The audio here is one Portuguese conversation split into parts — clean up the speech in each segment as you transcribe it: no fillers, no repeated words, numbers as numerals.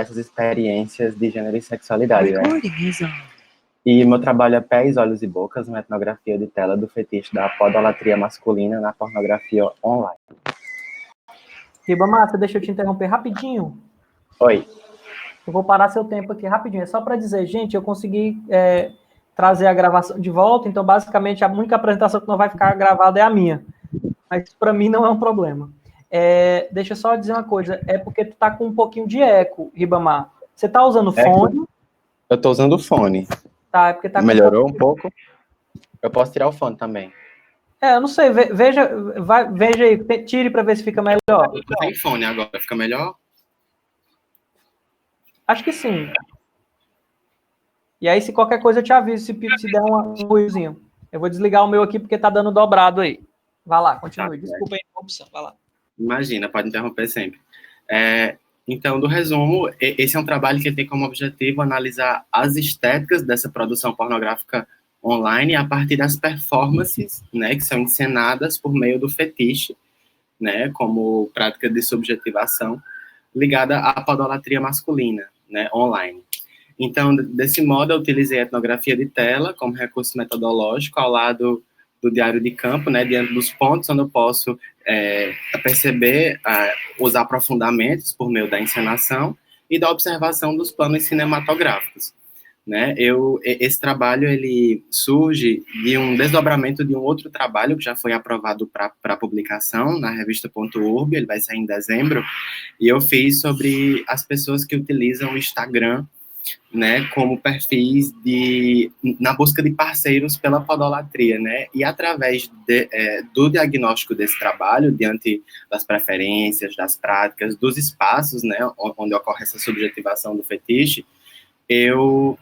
essas experiências de gênero e sexualidade, né? E meu trabalho é Pés, Olhos e Bocas, uma etnografia de tela do fetiche da podolatria masculina na pornografia online. Ribamar, deixa eu te interromper rapidinho. Oi. Eu vou parar seu tempo aqui rapidinho. É só para dizer, gente, eu consegui trazer a gravação de volta, então basicamente a única apresentação que não vai ficar gravada é a minha. Mas para mim não é um problema. Deixa eu só dizer uma coisa, é porque tu tá com um pouquinho de eco, Ribamar. Você tá usando fone? Eu tô usando fone. Tá, é porque tá com Melhorou um pouco? Eu posso tirar o fone também. Eu não sei, veja aí, tire para ver se fica melhor. Tem fone agora, fica melhor? Acho que sim. E aí, se qualquer coisa, eu te aviso se der um ruizinho. Eu vou desligar o meu aqui porque tá dando dobrado aí. Vai lá, continue. Tá, desculpa a interrupção, vai lá. Imagina, pode interromper sempre. Então, do resumo, esse é um trabalho que tem como objetivo analisar as estéticas dessa produção pornográfica online a partir das performances, né, que são encenadas por meio do fetiche, né, como prática de subjetivação ligada à podolatria masculina, né, online. Então, desse modo, eu utilizei a etnografia de tela como recurso metodológico ao lado do diário de campo, né, diante dos pontos onde eu posso perceber os aprofundamentos por meio da encenação e da observação dos planos cinematográficos. Né? Esse trabalho ele surge de um desdobramento de um outro trabalho que já foi aprovado para publicação na revista Ponto.urb, ele vai sair em dezembro, e eu fiz sobre as pessoas que utilizam o Instagram, né, como perfis na busca de parceiros pela podolatria, né, e através do diagnóstico desse trabalho, diante das preferências, das práticas, dos espaços, né, onde ocorre essa subjetivação do fetiche, eu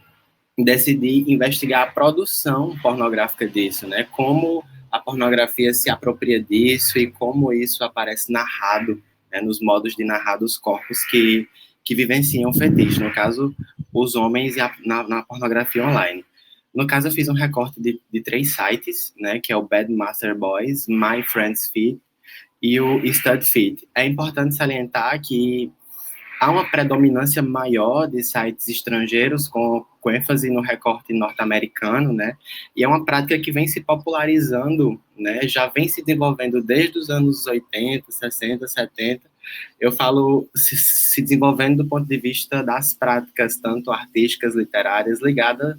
decidi investigar a produção pornográfica disso, né, como a pornografia se apropria disso e como isso aparece narrado, né, nos modos de narrar dos corpos que vivenciam o fetiche, no caso, os homens na pornografia online. No caso, eu fiz um recorte de 3 sites, né, que é o Bad Master Boys, My Friends Feed e o Stud Feed. É importante salientar que há uma predominância maior de sites estrangeiros com ênfase no recorte norte-americano, né? E é uma prática que vem se popularizando, né? Já vem se desenvolvendo desde os anos 80, 60, 70. Eu falo se desenvolvendo do ponto de vista das práticas, tanto artísticas, literárias, ligadas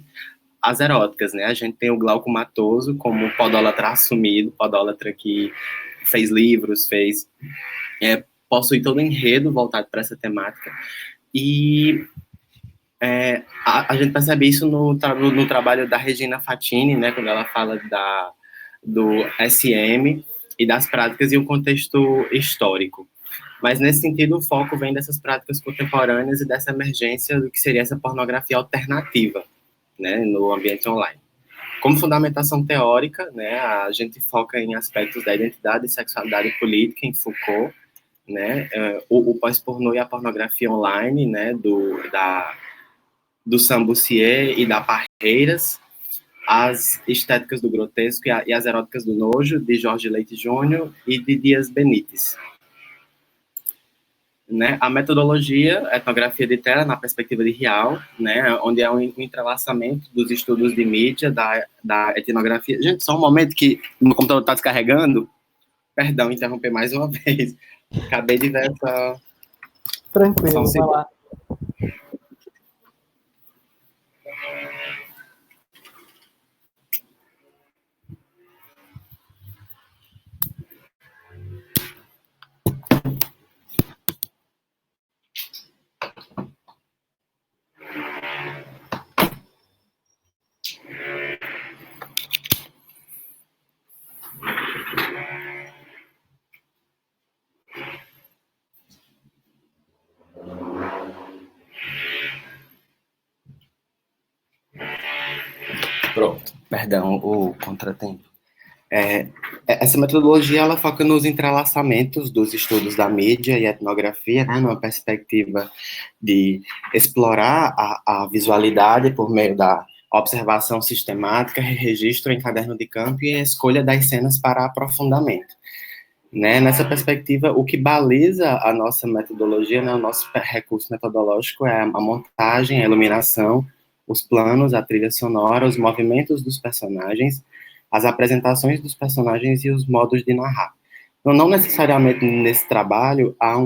às eróticas, né? A gente tem o Glauco Matoso como podólatra assumido, podólatra que fez livros, possui todo um enredo voltado para essa temática. E a gente percebe isso no trabalho da Regina Fatini, né, quando ela fala do SM e das práticas e o contexto histórico. Mas, nesse sentido, o foco vem dessas práticas contemporâneas e dessa emergência do que seria essa pornografia alternativa, né, no ambiente online. Como fundamentação teórica, né, a gente foca em aspectos da identidade e sexualidade política em Foucault, né, o pós-pornô e a pornografia online, né, do Sambucier e da Parreiras, as estéticas do grotesco e as eróticas do nojo, de Jorge Leite Júnior e de Dias Benítez. Né, a metodologia, a etnografia de tela na perspectiva de Rial, né, onde é um entrelaçamento dos estudos de mídia, da etnografia. Gente, só um momento que o meu computador está descarregando. Perdão, interromper mais uma vez. Acabei de ver essa... Tranquilo, vai lá. Pronto, perdão, o contratempo. Essa metodologia, ela foca nos entrelaçamentos dos estudos da mídia e etnografia, né, numa perspectiva de explorar a visualidade por meio da observação sistemática, registro em caderno de campo e a escolha das cenas para aprofundamento. Né? Nessa perspectiva, o que baliza a nossa metodologia, né, o nosso recurso metodológico é a montagem, a iluminação, os planos, a trilha sonora, os movimentos dos personagens, as apresentações dos personagens e os modos de narrar. Então, não necessariamente nesse trabalho há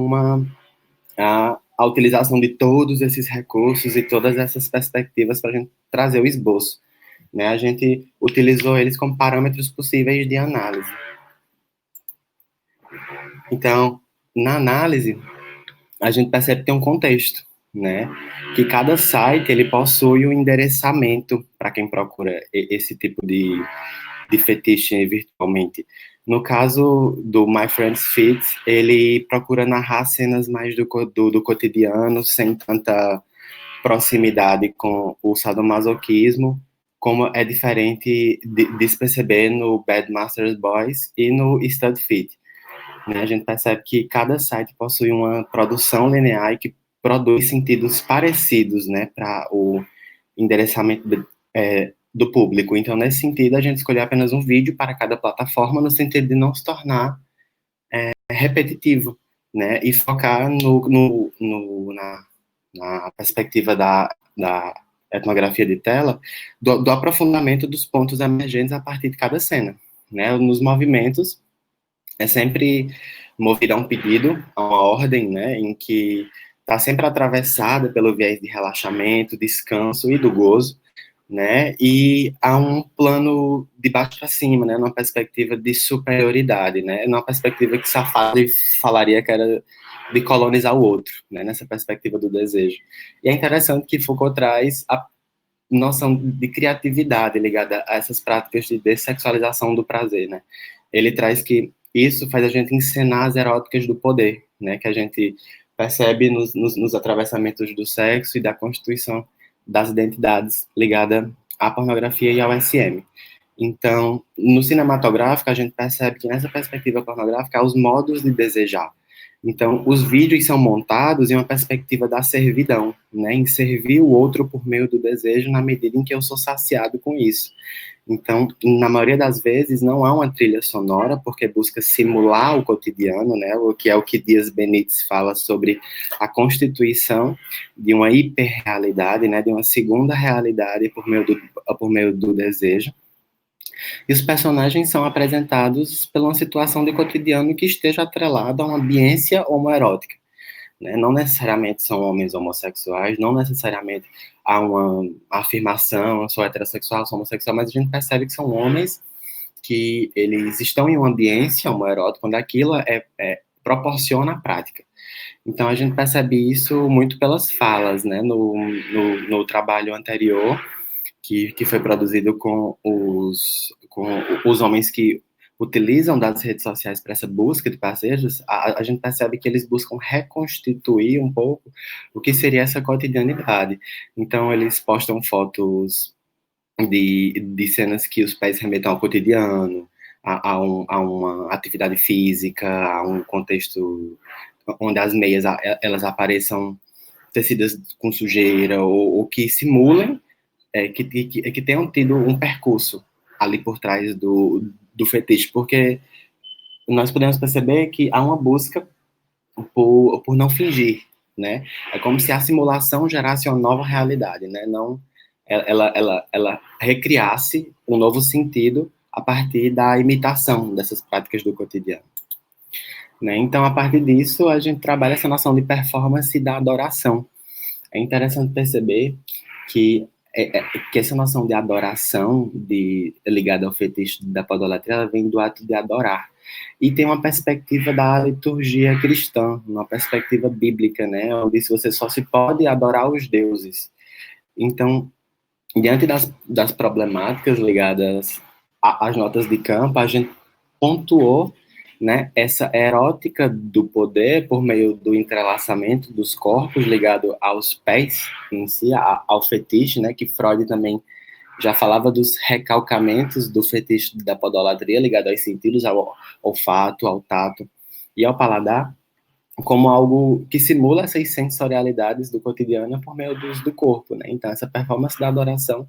a utilização de todos esses recursos e todas essas perspectivas para a gente trazer o esboço. Né? A gente utilizou eles como parâmetros possíveis de análise. Então, na análise, a gente percebe que tem um contexto, né? Que cada site, ele possui um endereçamento para quem procura esse tipo de fetiche virtualmente. No caso do My Friends Fit, ele procura narrar cenas mais do cotidiano, sem tanta proximidade com o sadomasoquismo, como é diferente de se perceber no Bad Masters Boys e no Stud Fit. Né? A gente percebe que cada site possui uma produção linear e que produz sentidos parecidos, né, para o endereçamento do público. Então, nesse sentido, a gente escolheu apenas um vídeo para cada plataforma, no sentido de não se tornar repetitivo, né, e focar na perspectiva da etnografia de tela, do aprofundamento dos pontos emergentes a partir de cada cena. Né, nos movimentos, é sempre movido a um pedido, a uma ordem, né, em que está sempre atravessada pelo viés de relaxamento, descanso e do gozo, né, e há um plano de baixo para cima, né, numa perspectiva de superioridade, né, numa perspectiva que Safadi falaria que era de colonizar o outro, né, nessa perspectiva do desejo. E é interessante que Foucault traz a noção de criatividade ligada a essas práticas de dessexualização do prazer, né. Ele traz que isso faz a gente encenar as eróticas do poder, né, que a gente percebe nos atravessamentos do sexo e da constituição das identidades ligada à pornografia e ao SM. Então, no cinematográfico, a gente percebe que nessa perspectiva pornográfica há os modos de desejar. Então, os vídeos são montados em uma perspectiva da servidão, né, em servir o outro por meio do desejo na medida em que eu sou saciado com isso. Então, na maioria das vezes, não há uma trilha sonora, porque busca simular o cotidiano, né, o que é o que Dias Benites fala sobre a constituição de uma hiperrealidade, né, de uma segunda realidade por meio do desejo. E os personagens são apresentados pela uma situação de cotidiano que esteja atrelada a uma ambiência homoerótica. Né? Não necessariamente são homens homossexuais, não necessariamente há uma afirmação, eu sou heterossexual, sou homossexual, mas a gente percebe que são homens que eles estão em uma ambiência homoerótica, onde aquilo proporciona a prática. Então, a gente percebe isso muito pelas falas, né? No trabalho anterior, que foi produzido com os homens que utilizam das redes sociais para essa busca de parceiros, a gente percebe que eles buscam reconstituir um pouco o que seria essa cotidianidade. Então, eles postam fotos de cenas que os pés remetam ao cotidiano, a uma atividade física, a um contexto onde as meias elas apareçam tecidas com sujeira, ou que simulem que tenham tido um percurso ali por trás do fetiche, porque nós podemos perceber que há uma busca por não fingir, né? É como se a simulação gerasse uma nova realidade, né? Não, ela recriasse um novo sentido a partir da imitação dessas práticas do cotidiano. Né? Então, a partir disso, a gente trabalha essa noção de performance da adoração. É interessante perceber que essa noção de adoração ligada ao fetiche da podolatria, ela vem do ato de adorar. E tem uma perspectiva da liturgia cristã, uma perspectiva bíblica, né, onde você só se pode adorar os deuses. Então, diante das problemáticas ligadas às notas de campo, a gente pontuou, né, essa erótica do poder por meio do entrelaçamento dos corpos ligado aos pés em si, ao fetiche, né, que Freud também já falava dos recalcamentos do fetiche da podolatria ligado aos sentidos, ao olfato, ao tato e ao paladar, como algo que simula essas sensorialidades do cotidiano por meio do corpo, né? Então, essa performance da adoração,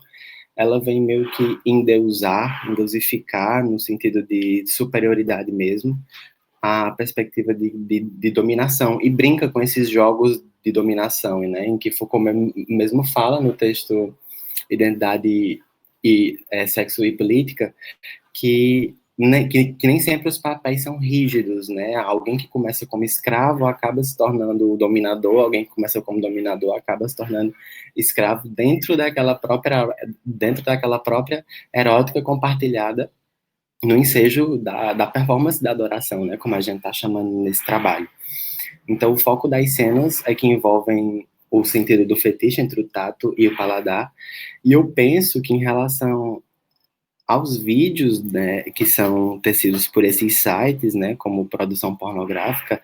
ela vem meio que endeusificar, no sentido de superioridade mesmo, a perspectiva de dominação e brinca com esses jogos de dominação, né, em que Foucault mesmo fala no texto Identidade e Sexo e Política, que nem sempre os papéis são rígidos, né? Alguém que começa como escravo acaba se tornando dominador, alguém que começa como dominador acaba se tornando escravo dentro daquela própria erótica compartilhada no ensejo da performance da adoração, né? Como a gente está chamando nesse trabalho. Então, o foco das cenas é que envolvem o sentido do fetiche entre o tato e o paladar, e eu penso que em relação aos vídeos, né, que são tecidos por esses sites, né, como produção pornográfica,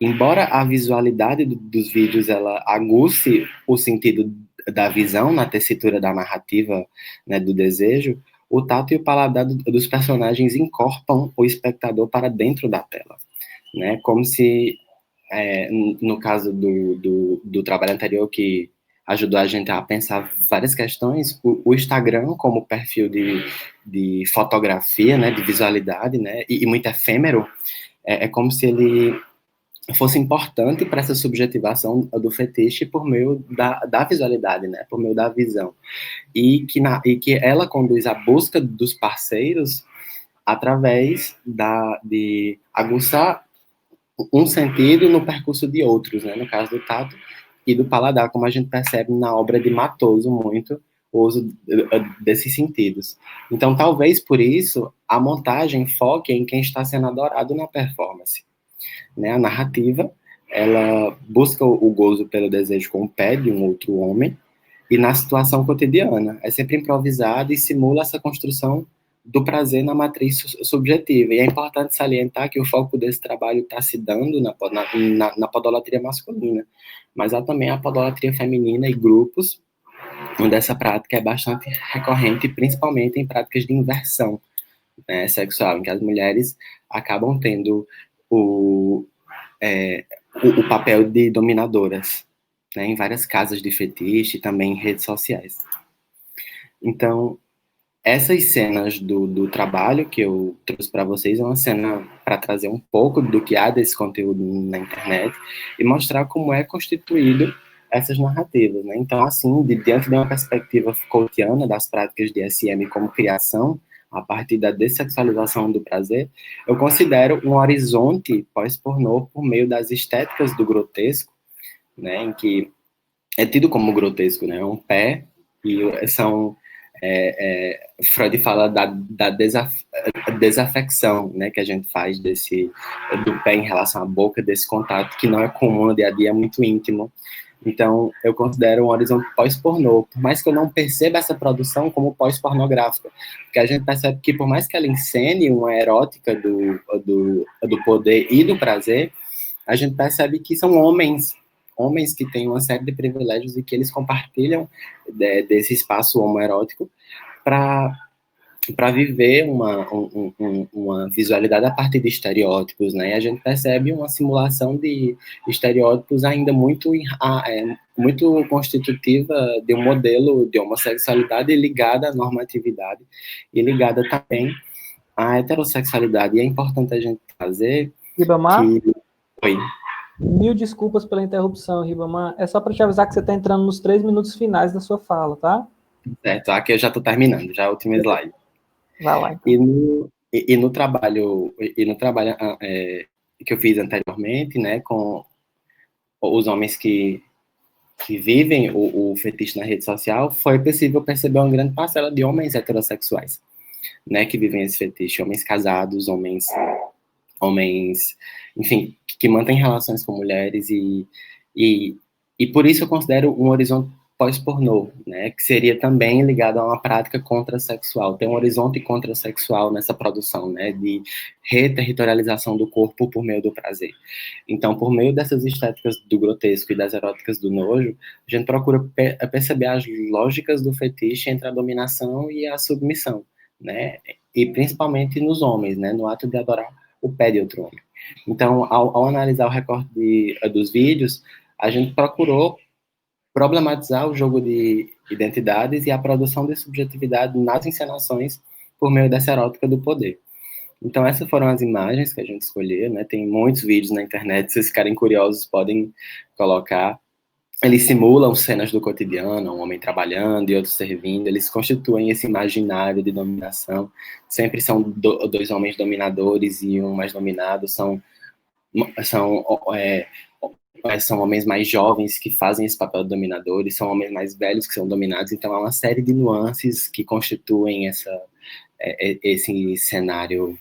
embora a visualidade dos vídeos ela aguce o sentido da visão na tessitura da narrativa, né, do desejo, o tato e o paladar dos personagens encorpam o espectador para dentro da tela, né, como se, no caso do trabalho anterior que ajudou a gente a pensar várias questões, o Instagram como perfil de fotografia, né, de visualidade, né, e muito efêmero, é como se ele fosse importante para essa subjetivação do fetiche por meio da visualidade, né, por meio da visão, e que ela conduz a busca dos parceiros através de aguçar um sentido no percurso de outros, né, no caso do tato e do paladar, como a gente percebe na obra de Matoso muito, o uso desses sentidos. Então, talvez por isso, a montagem foque em quem está sendo adorado na performance, né? A narrativa, ela busca o gozo pelo desejo com o pé de um outro homem, e na situação cotidiana, é sempre improvisada e simula essa construção do prazer na matriz subjetiva. E é importante salientar que o foco desse trabalho está se dando na podolatria masculina, mas há também a podolatria feminina e grupos onde essa prática é bastante recorrente, principalmente em práticas de inversão, né, sexual, em que as mulheres acabam tendo o papel de dominadoras, né, em várias casas de fetiche e também em redes sociais. Então, essas cenas do trabalho que eu trouxe para vocês é uma cena para trazer um pouco do que há desse conteúdo na internet e mostrar como é constituído essas narrativas, né? Então, assim, diante de uma perspectiva Foucaultiana das práticas de SM como criação, a partir da dessexualização do prazer, eu considero um horizonte pós-pornô por meio das estéticas do grotesco, né? Em que é tido como grotesco, né? Um pé e são Freud fala da desafecção, né, que a gente faz do pé em relação à boca, desse contato que não é comum no dia a dia, é muito íntimo. Então, eu considero um horizonte pós-pornô, por mais que eu não perceba essa produção como pós-pornográfica, porque a gente percebe que, por mais que ela encene uma erótica do poder e do prazer, a gente percebe que são homens que têm uma série de privilégios e que eles compartilham desse espaço homoerótico para viver uma visualidade a partir de estereótipos, né? E a gente percebe uma simulação de estereótipos ainda muito constitutiva de um modelo de homossexualidade ligada à normatividade e ligada também à heterossexualidade. E é importante a gente fazer Ribamar? que... Oi. Mil desculpas pela interrupção, Ribamar. É só para te avisar que você está entrando nos 3 minutos finais da sua fala, tá? Certo, aqui eu já estou terminando, já é o último slide. Vai lá, então. E no trabalho que eu fiz anteriormente, né, com os homens que vivem o fetiche na rede social, foi possível perceber uma grande parcela de homens heterossexuais, né, que vivem esse fetiche, homens casados, homens, enfim, que mantêm relações com mulheres e por isso eu considero um horizonte pós-pornô, né, que seria também ligado a uma prática contrasexual. Tem um horizonte contrasexual nessa produção, né, de reterritorialização do corpo por meio do prazer. Então, por meio dessas estéticas do grotesco e das eróticas do nojo, a gente procura perceber as lógicas do fetiche entre a dominação e a submissão, né, e principalmente nos homens, né, no ato de adorar o pé de outro homem. Então, ao analisar o recorte dos vídeos, a gente procurou problematizar o jogo de identidades e a produção de subjetividade nas encenações por meio dessa erótica do poder. Então, essas foram as imagens que a gente escolheu, né? Tem muitos vídeos na internet, se vocês ficarem curiosos, podem colocar. Eles simulam cenas do cotidiano, um homem trabalhando e outro servindo, eles constituem esse imaginário de dominação. Sempre são dois homens dominadores e um mais dominado, são, são homens mais jovens que fazem esse papel de dominadores, são homens mais velhos que são dominados, então há uma série de nuances que constituem esse cenário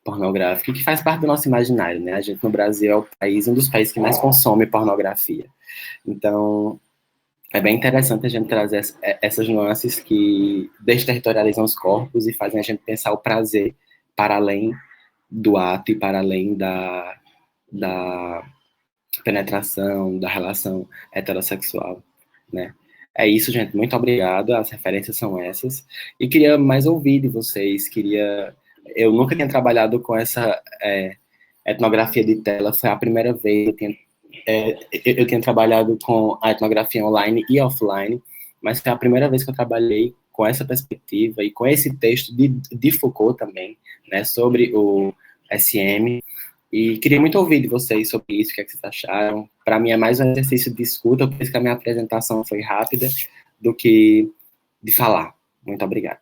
pornográfico, que faz parte do nosso imaginário, né? A gente no Brasil é um dos países que mais consome pornografia. Então, é bem interessante a gente trazer essas nuances que desterritorializam os corpos e fazem a gente pensar o prazer para além do ato e para além da penetração, da relação heterossexual, né? É isso, gente. Muito obrigado. As referências são essas. E queria mais ouvir de vocês. Eu nunca tinha trabalhado com essa etnografia de tela. Foi a primeira vez. Eu tinha trabalhado com a etnografia online e offline, mas foi a primeira vez que eu trabalhei com essa perspectiva e com esse texto de Foucault também, né, sobre o SM. E queria muito ouvir de vocês sobre isso, o que é que vocês acharam. Para mim é mais um exercício de escuta, por isso que a minha apresentação foi rápida, do que de falar. Muito obrigado.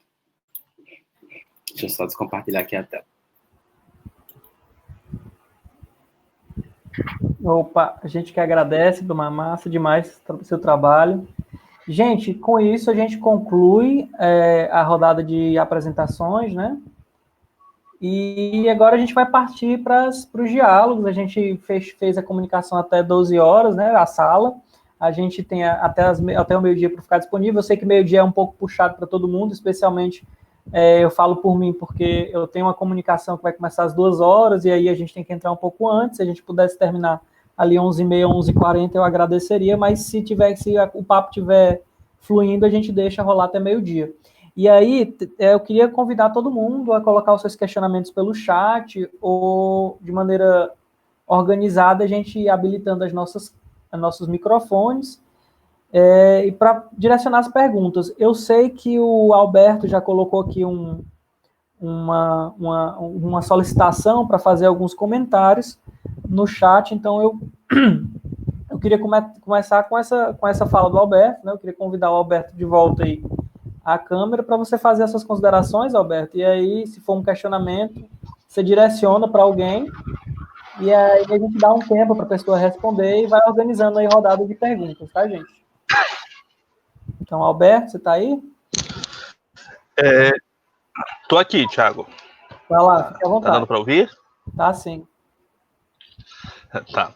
Deixa eu só descompartilhar aqui a tela. Opa, a gente que agradece, Doma, massa demais o seu trabalho. Gente, com isso a gente conclui a rodada de apresentações, né? E agora a gente vai partir para os diálogos. A gente fez a comunicação até 12 horas, né? A sala. A gente tem até o meio-dia para ficar disponível. Eu sei que meio-dia é um pouco puxado para todo mundo, especialmente eu falo por mim, porque eu tenho uma comunicação que vai começar às 2 horas, e aí a gente tem que entrar um pouco antes. Se a gente pudesse terminar ali 11h30, 11h40, eu agradeceria, mas se o papo estiver fluindo, a gente deixa rolar até meio-dia. E aí, eu queria convidar todo mundo a colocar os seus questionamentos pelo chat, ou de maneira organizada, a gente ir habilitando os nossos microfones, e para direcionar as perguntas. Eu sei que o Alberto já colocou aqui uma solicitação para fazer alguns comentários no chat, então eu queria começar com essa fala do Alberto, né? Eu queria convidar o Alberto de volta aí à câmera para você fazer essas considerações, Alberto, e aí, se for um questionamento, você direciona para alguém, e aí a gente dá um tempo para a pessoa responder e vai organizando aí rodada de perguntas, tá, gente? Então, Alberto, você está aí? Tô aqui, Thiago. Vai lá, fique à vontade. Tá dando para ouvir? Tá, sim. Tá.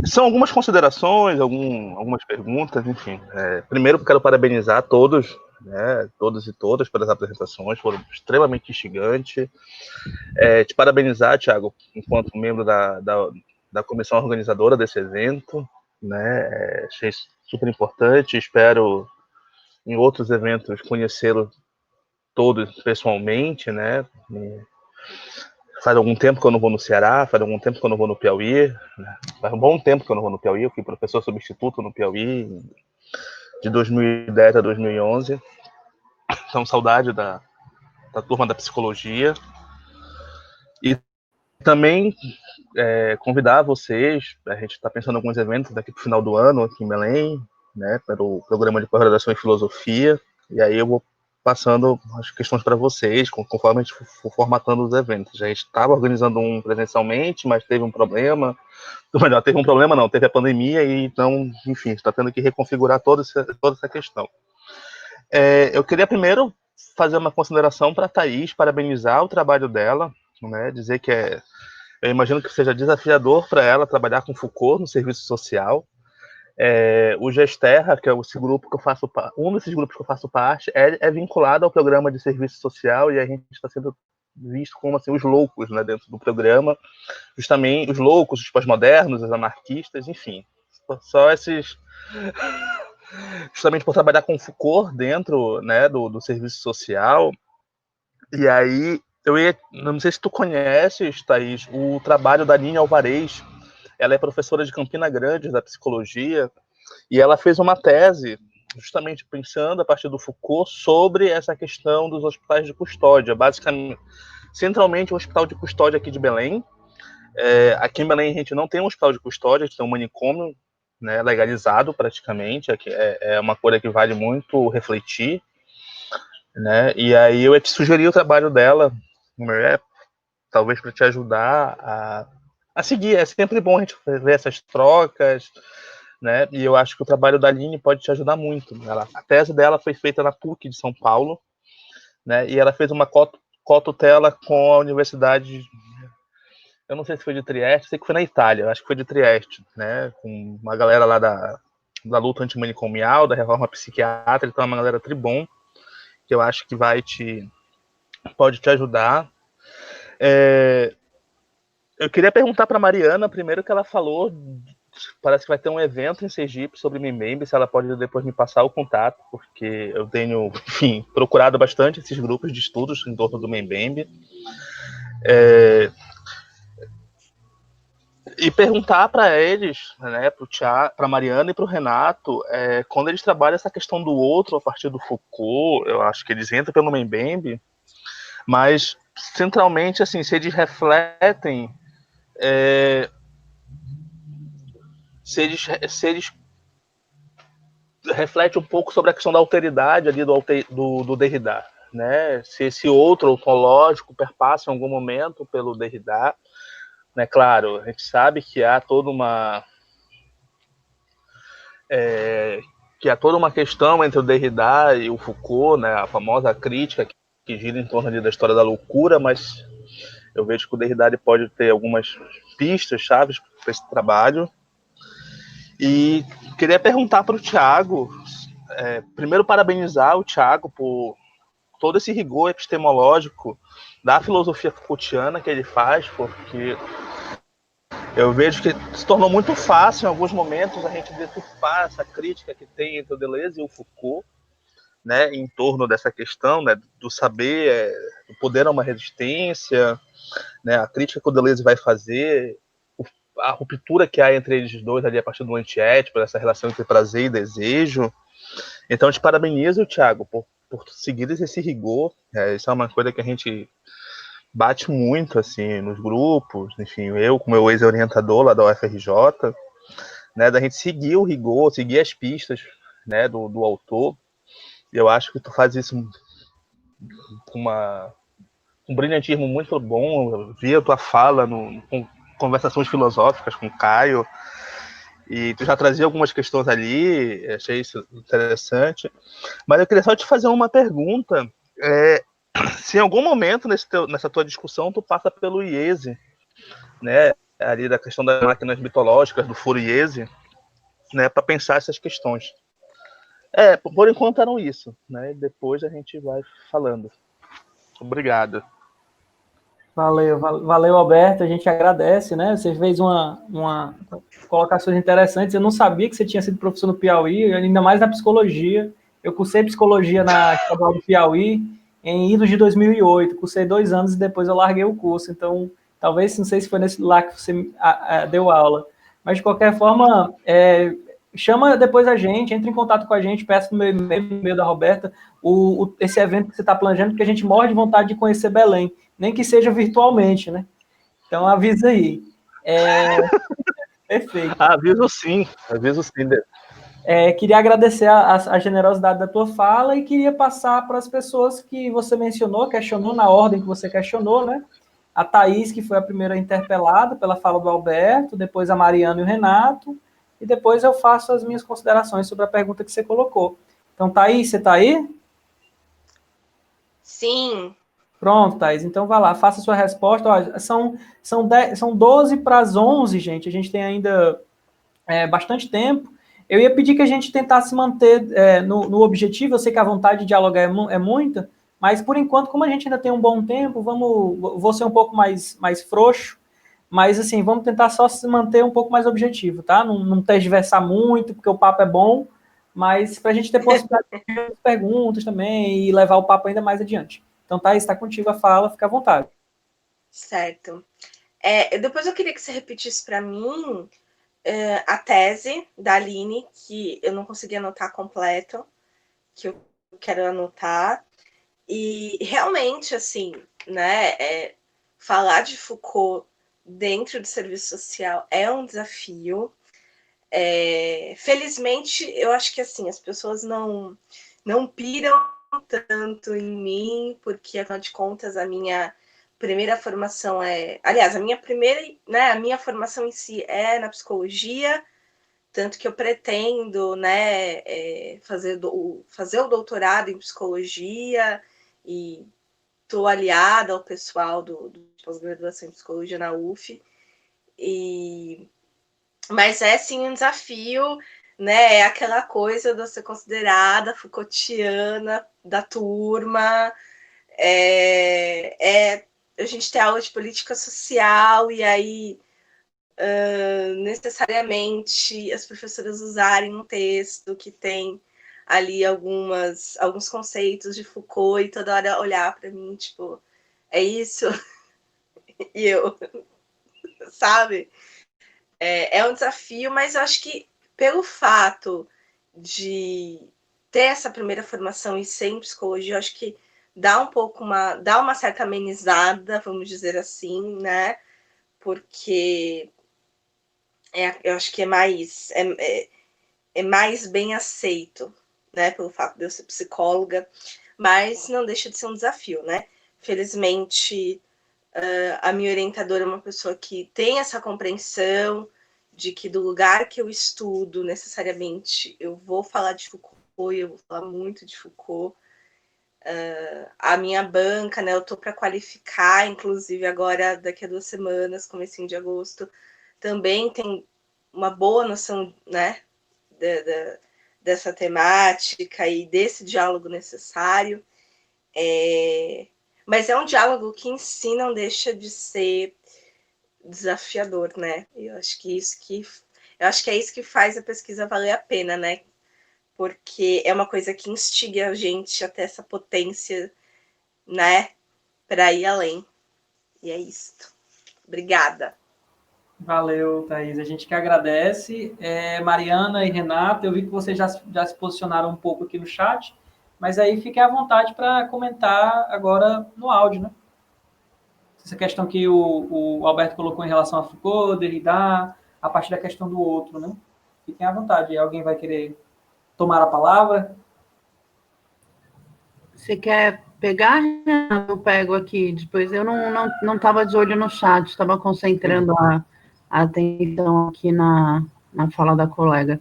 São algumas considerações, algumas perguntas, enfim. Primeiro, quero parabenizar todos, né, todos e todas pelas apresentações, foram extremamente instigantes. Te parabenizar, Thiago, enquanto membro da comissão organizadora desse evento, né, achei super importante, espero em outros eventos conhecê-los todos pessoalmente, né. Faz algum tempo que eu não vou no Ceará, faz algum tempo que eu não vou no Piauí, né? Faz um bom tempo que eu não vou no Piauí, eu fui professor substituto no Piauí de 2010 a 2011, então saudade da turma da psicologia. E também convidar vocês, a gente está pensando em alguns eventos daqui para o final do ano, aqui em Belém, né, para o programa de pós-graduação em filosofia, e aí eu vou passando as questões para vocês, conforme a gente for formatando os eventos. A gente estava organizando um presencialmente, mas teve um problema. Melhor, teve um problema não, teve a pandemia, e então, enfim, está tendo que reconfigurar toda essa questão. Eu queria primeiro fazer uma consideração para a Thaís, parabenizar o trabalho dela, né, dizer que eu imagino que seja desafiador para ela trabalhar com Foucault no serviço social. O Gesterra, que é esse grupo que eu faço, um desses grupos que eu faço parte, é vinculado ao programa de serviço social, e a gente está sendo visto como assim, os loucos, né, dentro do programa, justamente os loucos, os pós-modernos, os anarquistas, enfim, só esses, justamente por trabalhar com Foucault dentro, né, do serviço social. E aí não sei se tu conheces, Thaís, o trabalho da Nina Alvarez. Ela é professora de Campina Grande, da psicologia, e ela fez uma tese justamente pensando a partir do Foucault sobre essa questão dos hospitais de custódia. Basicamente, centralmente, o hospital de custódia aqui de Belém. Aqui em Belém a gente não tem um hospital de custódia, a gente tem um manicômio, né, legalizado praticamente. É uma coisa que vale muito refletir, né? E aí eu te sugeri o trabalho dela, talvez para te ajudar a seguir. É sempre bom a gente ver essas trocas, né? E eu acho que o trabalho da Aline pode te ajudar muito. A tese dela foi feita na PUC de São Paulo, né? E ela fez uma cotutela com a Universidade, eu não sei se foi de Trieste, sei que foi na Itália, acho que foi de Trieste, né? Com uma galera lá da luta antimanicomial, da reforma psiquiátrica, então é uma galera tribom, que eu acho que pode te ajudar. Eu queria perguntar para Mariana, primeiro, que ela falou, parece que vai ter um evento em Sergipe sobre Mbembe, se ela pode depois me passar o contato, porque eu tenho, enfim, procurado bastante esses grupos de estudos em torno do Mbembe. E perguntar para eles, né, para Mariana e para o Renato, quando eles trabalham essa questão do outro a partir do Foucault, eu acho que eles entram pelo Mbembe, mas centralmente, assim, se eles refletem, se eles refletem um pouco sobre a questão da alteridade ali do Derrida, né? Se esse outro ontológico perpassa em algum momento pelo Derrida, né? Claro, a gente sabe que há toda uma questão entre o Derrida e o Foucault, né? A famosa crítica que gira em torno ali da história da loucura, mas eu vejo que o Derrida pode ter algumas pistas, chaves para esse trabalho. E queria perguntar para o Thiago, primeiro parabenizar o Thiago por todo esse rigor epistemológico da filosofia Foucaultiana que ele faz, porque eu vejo que se tornou muito fácil em alguns momentos a gente deturpar essa crítica que tem entre o Deleuze e o Foucault, né, em torno dessa questão, né, do saber, do poder a uma resistência, né, a crítica que o Deleuze vai fazer, a ruptura que há entre eles dois ali a partir do antiético, essa relação entre prazer e desejo. Então, eu te parabenizo, Thiago, por seguir esse rigor. Isso é uma coisa que a gente bate muito assim nos grupos, enfim, eu com meu ex-orientador lá da UFRJ, né, da gente seguir o rigor, seguir as pistas, né, do autor. E eu acho que tu faz isso com um brilhantismo muito bom. Eu vi a tua fala com conversações filosóficas com o Caio, e tu já trazia algumas questões ali, achei isso interessante. Mas eu queria só te fazer uma pergunta. Se em algum momento nessa tua discussão tu passa pelo IESE, né, ali da questão das máquinas mitológicas, do Fourier, né, para pensar essas questões. Por enquanto eram isso, né, depois a gente vai falando. Obrigado. Valeu, Alberto, a gente agradece, né, você fez uma colocações interessantes, eu não sabia que você tinha sido professor no Piauí, ainda mais na psicologia, eu cursei psicologia na Estadual do Piauí em idos de 2008, cursei 2 anos e depois eu larguei o curso, então, talvez, não sei se foi nesse lá que você deu aula, mas de qualquer forma, chama depois a gente, entre em contato com a gente, peça no e-mail da Roberta, esse evento que você está planejando, porque a gente morre de vontade de conhecer Belém, nem que seja virtualmente, né? Então, avisa aí. Perfeito. Aviso sim. Queria agradecer a generosidade da tua fala e queria passar para as pessoas que você questionou na ordem que você questionou, né? A Thaís, que foi a primeira interpelada pela fala do Alberto, depois a Mariana e o Renato, e depois eu faço as minhas considerações sobre a pergunta que você colocou. Então, Thaís, você está aí? Sim. Pronto, Thaís. Então, vai lá, faça a sua resposta. Ó, são 12 para as 11, gente. A gente tem ainda bastante tempo. Eu ia pedir que a gente tentasse manter no objetivo. Eu sei que a vontade de dialogar é muita, mas, por enquanto, como a gente ainda tem um bom tempo, vou ser um pouco mais frouxo, mas, assim, vamos tentar só se manter um pouco mais objetivo, tá? Não tergiversar muito, porque o papo é bom, mas para a gente ter possibilidade de perguntas também e levar o papo ainda mais adiante. Então, Thaís, está contigo a fala, fica à vontade. Certo. Depois eu queria que você repetisse para mim a tese da Aline, que eu não consegui anotar completo, que eu quero anotar. E realmente, assim, né, falar de Foucault dentro do serviço social é um desafio. Felizmente, eu acho que assim, as pessoas não piram tanto em mim, porque, afinal de contas, a minha primeira formação aliás, a minha formação em si é na psicologia, tanto que eu pretendo, né, fazer o doutorado em psicologia, e estou aliada ao pessoal do pós-graduação em psicologia na UF, mas é sim um desafio, né? É aquela coisa de ser considerada Foucaultiana da turma, a gente tem aula de política social, e aí necessariamente as professoras usarem um texto que tem ali alguns conceitos de Foucault, e toda hora olhar para mim, tipo, é isso? E eu, sabe? É um desafio, mas eu acho que pelo fato de ter essa primeira formação e ser em psicologia, eu acho que dá uma certa amenizada, vamos dizer assim, né? Porque eu acho que é mais bem aceito, né? Pelo fato de eu ser psicóloga, mas não deixa de ser um desafio, né? Felizmente, a minha orientadora é uma pessoa que tem essa compreensão de que do lugar que eu estudo, necessariamente, eu vou falar de Foucault, eu vou falar muito de Foucault. A minha banca, né, eu estou para qualificar, inclusive agora, daqui a 2 semanas, comecinho de agosto, também tem uma boa noção, né, dessa temática e desse diálogo necessário. Mas é um diálogo que em si não deixa de ser desafiador, né? Eu acho que é isso que faz a pesquisa valer a pena, né? Porque é uma coisa que instiga a gente a ter essa potência, né? Para ir além. E é isso. Obrigada. Valeu, Thaís. A gente que agradece. Mariana e Renata, eu vi que vocês já se posicionaram um pouco aqui no chat, mas aí fiquem à vontade para comentar agora no áudio, né? Essa questão que o Alberto colocou em relação a Foucault, Derrida, a partir da questão do outro, né? Fiquem à vontade. Alguém vai querer tomar a palavra? Você quer pegar? Eu pego aqui. Depois eu não estava de olho no chat, estava concentrando a atenção aqui na fala da colega.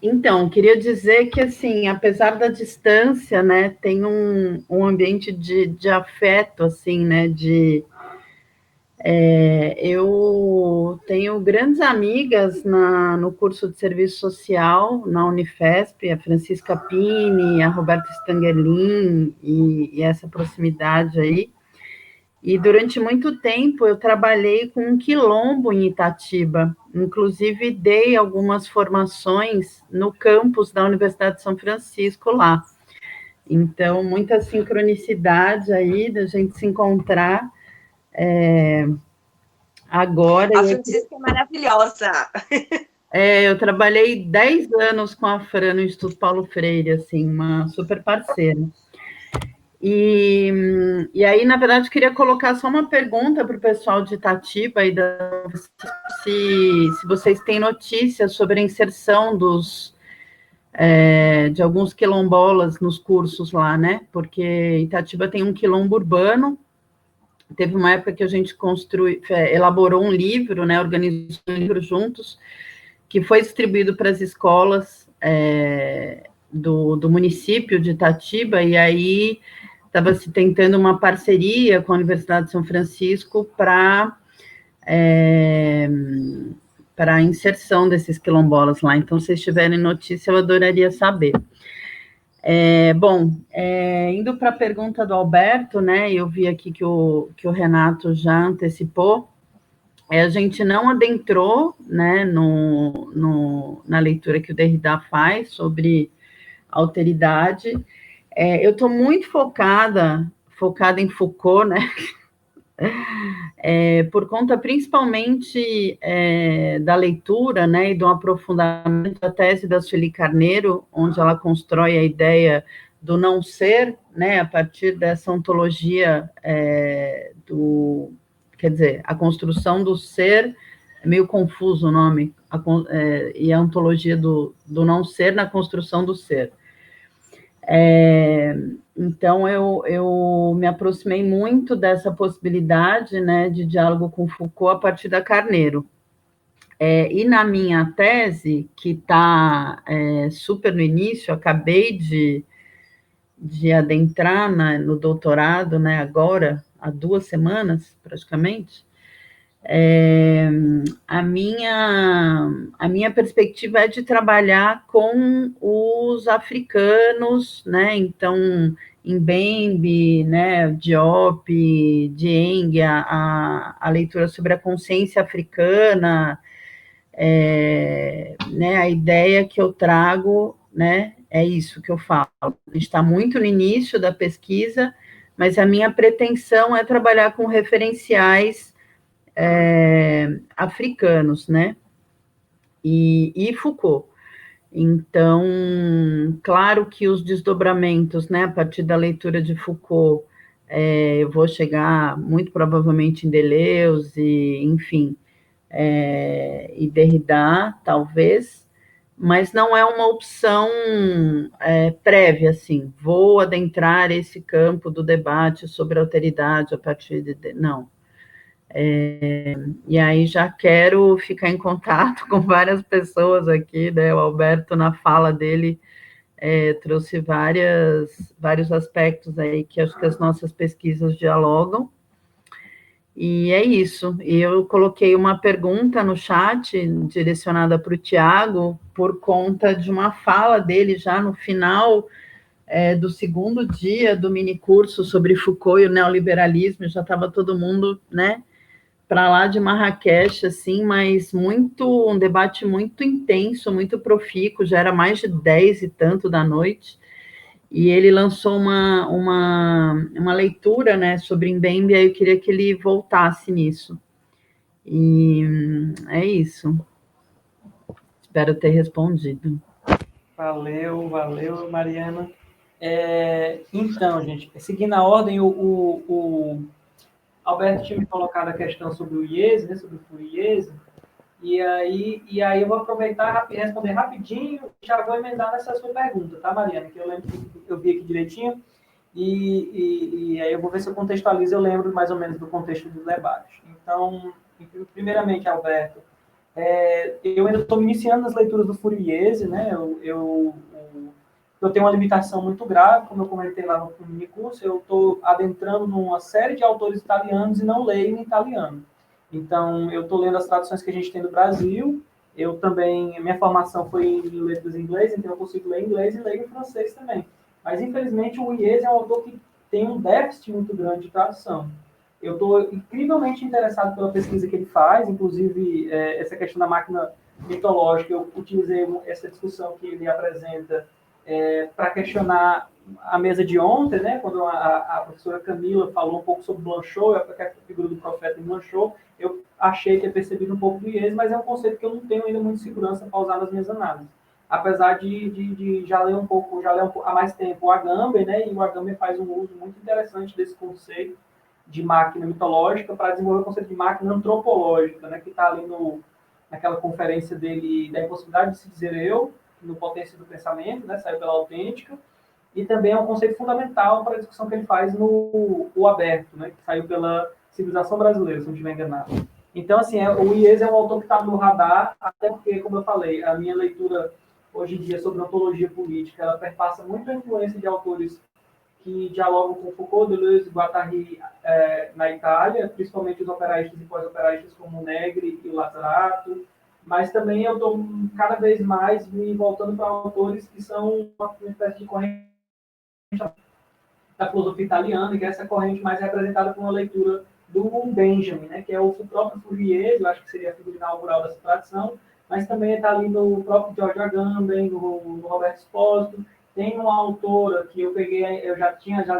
Então, queria dizer que, assim, apesar da distância, né, tem um ambiente de afeto, assim, né, eu tenho grandes amigas no curso de serviço social na Unifesp, a Francisca Pini, a Roberta Stangerlin, e essa proximidade aí. E durante muito tempo eu trabalhei com um quilombo em Itatiba, inclusive dei algumas formações no campus da Universidade de São Francisco lá. Então, muita sincronicidade aí da gente se encontrar agora. A Francisca é maravilhosa. Eu trabalhei 10 anos com a Fran no Instituto Paulo Freire, assim, uma super parceira. E aí, na verdade, queria colocar só uma pergunta para o pessoal de Itatiba, se vocês têm notícias sobre a inserção de alguns quilombolas nos cursos lá, né? Porque Itatiba tem um quilombo urbano. Teve uma época que a gente elaborou um livro, né? Organizou um livro juntos, que foi distribuído para as escolas do município de Itatiba, e aí estava se tentando uma parceria com a Universidade de São Francisco para a inserção desses quilombolas lá. Então, se vocês tiverem notícia, eu adoraria saber. Indo para a pergunta do Alberto, né, eu vi aqui que o Renato já antecipou, a gente não adentrou, né, na leitura que o Derrida faz sobre alteridade. Eu estou muito focada em Foucault, né? Por conta principalmente da leitura, né, e do aprofundamento da tese da Sueli Carneiro, onde ela constrói a ideia do não ser, né, a partir dessa ontologia quer dizer, a construção do ser, é meio confuso o nome, e a ontologia do não ser na construção do ser. Então, eu me aproximei muito dessa possibilidade, né, de diálogo com Foucault a partir da Carneiro. E na minha tese, que está super no início, acabei de adentrar no doutorado, né, agora, há 2 semanas, praticamente, a minha perspectiva é de trabalhar com os africanos, né? Então, Mbembe, né? Diop, Dieng, a leitura sobre a consciência africana, né? A ideia que eu trago, né? É isso que eu falo. A gente está muito no início da pesquisa, mas a minha pretensão é trabalhar com referenciais africanos, né? E Foucault. Então, claro que os desdobramentos, né, a partir da leitura de Foucault, eu vou chegar muito provavelmente em Deleuze, enfim, e Derrida, talvez, mas não é uma opção prévia, assim, vou adentrar esse campo do debate sobre alteridade a partir não. E aí já quero ficar em contato com várias pessoas aqui, né? O Alberto, na fala dele, trouxe vários aspectos aí que acho que as nossas pesquisas dialogam. E é isso. E eu coloquei uma pergunta no chat, direcionada para o Tiago, por conta de uma fala dele já no final do segundo dia do minicurso sobre Foucault e o neoliberalismo, já estava todo mundo, né, para lá de Marrakech, assim, mas um debate muito intenso, muito profícuo, já era mais de 10 e tanto da noite, e ele lançou uma leitura, né, sobre Mbembe, aí eu queria que ele voltasse nisso. E é isso. Espero ter respondido. Valeu, Mariana. Então, gente, seguindo a ordem, o Alberto tinha me colocado a questão sobre o IES, né, sobre o FUIES, e aí eu vou aproveitar e responder rapidinho, já vou emendar nessa sua pergunta, tá, Mariana? Que eu lembro que eu vi aqui direitinho, e aí eu vou ver se eu contextualizo, eu lembro mais ou menos do contexto do debate. Então, primeiramente, Alberto, eu ainda estou me iniciando nas leituras do Furiese, né? Eu tenho uma limitação muito grave, como eu comentei lá no minicurso, eu estou adentrando numa série de autores italianos e não leio em italiano. Então, eu estou lendo as traduções que a gente tem do Brasil, eu também, minha formação foi em letras em inglês, então eu consigo ler em inglês e leio em francês também. Mas, infelizmente, o Ies é um autor que tem um déficit muito grande de tradução. Eu estou incrivelmente interessado pela pesquisa que ele faz, inclusive essa questão da máquina mitológica, eu utilizei essa discussão que ele apresenta para questionar a mesa de ontem, né, quando a professora Camila falou um pouco sobre Blanchot, a figura do profeta em Blanchot, eu achei que ia percebido um pouco do IES, mas é um conceito que eu não tenho ainda muita segurança para usar nas minhas análises. Apesar de já ler há mais tempo o Agamben, né, e o Agamben faz um uso muito interessante desse conceito de máquina mitológica para desenvolver o conceito de máquina antropológica, né, que está ali naquela conferência dele da impossibilidade de se dizer eu, no Potência do Pensamento, né, saiu pela Autêntica, e também é um conceito fundamental para a discussão que ele faz no O Aberto, né, que saiu pela Civilização Brasileira, se não estiver enganado. Então, assim, o Ies é um autor que está no radar, até porque, como eu falei, a minha leitura hoje em dia sobre ontologia política, ela perpassa muito a influência de autores que dialogam com Foucault, Deleuze, Guattari na Itália, principalmente os operaístas e pós-operaístas como Negri e Lazzarato, mas também eu estou cada vez mais me voltando para autores que são uma espécie de corrente da filosofia italiana, que é essa corrente mais representada por uma leitura do Benjamin, né, que é o próprio Fourier, eu acho que seria a figura inaugural dessa tradição, mas também está ali no próprio George Agamben, no Roberto Espósito. Tem uma autora que eu peguei, eu já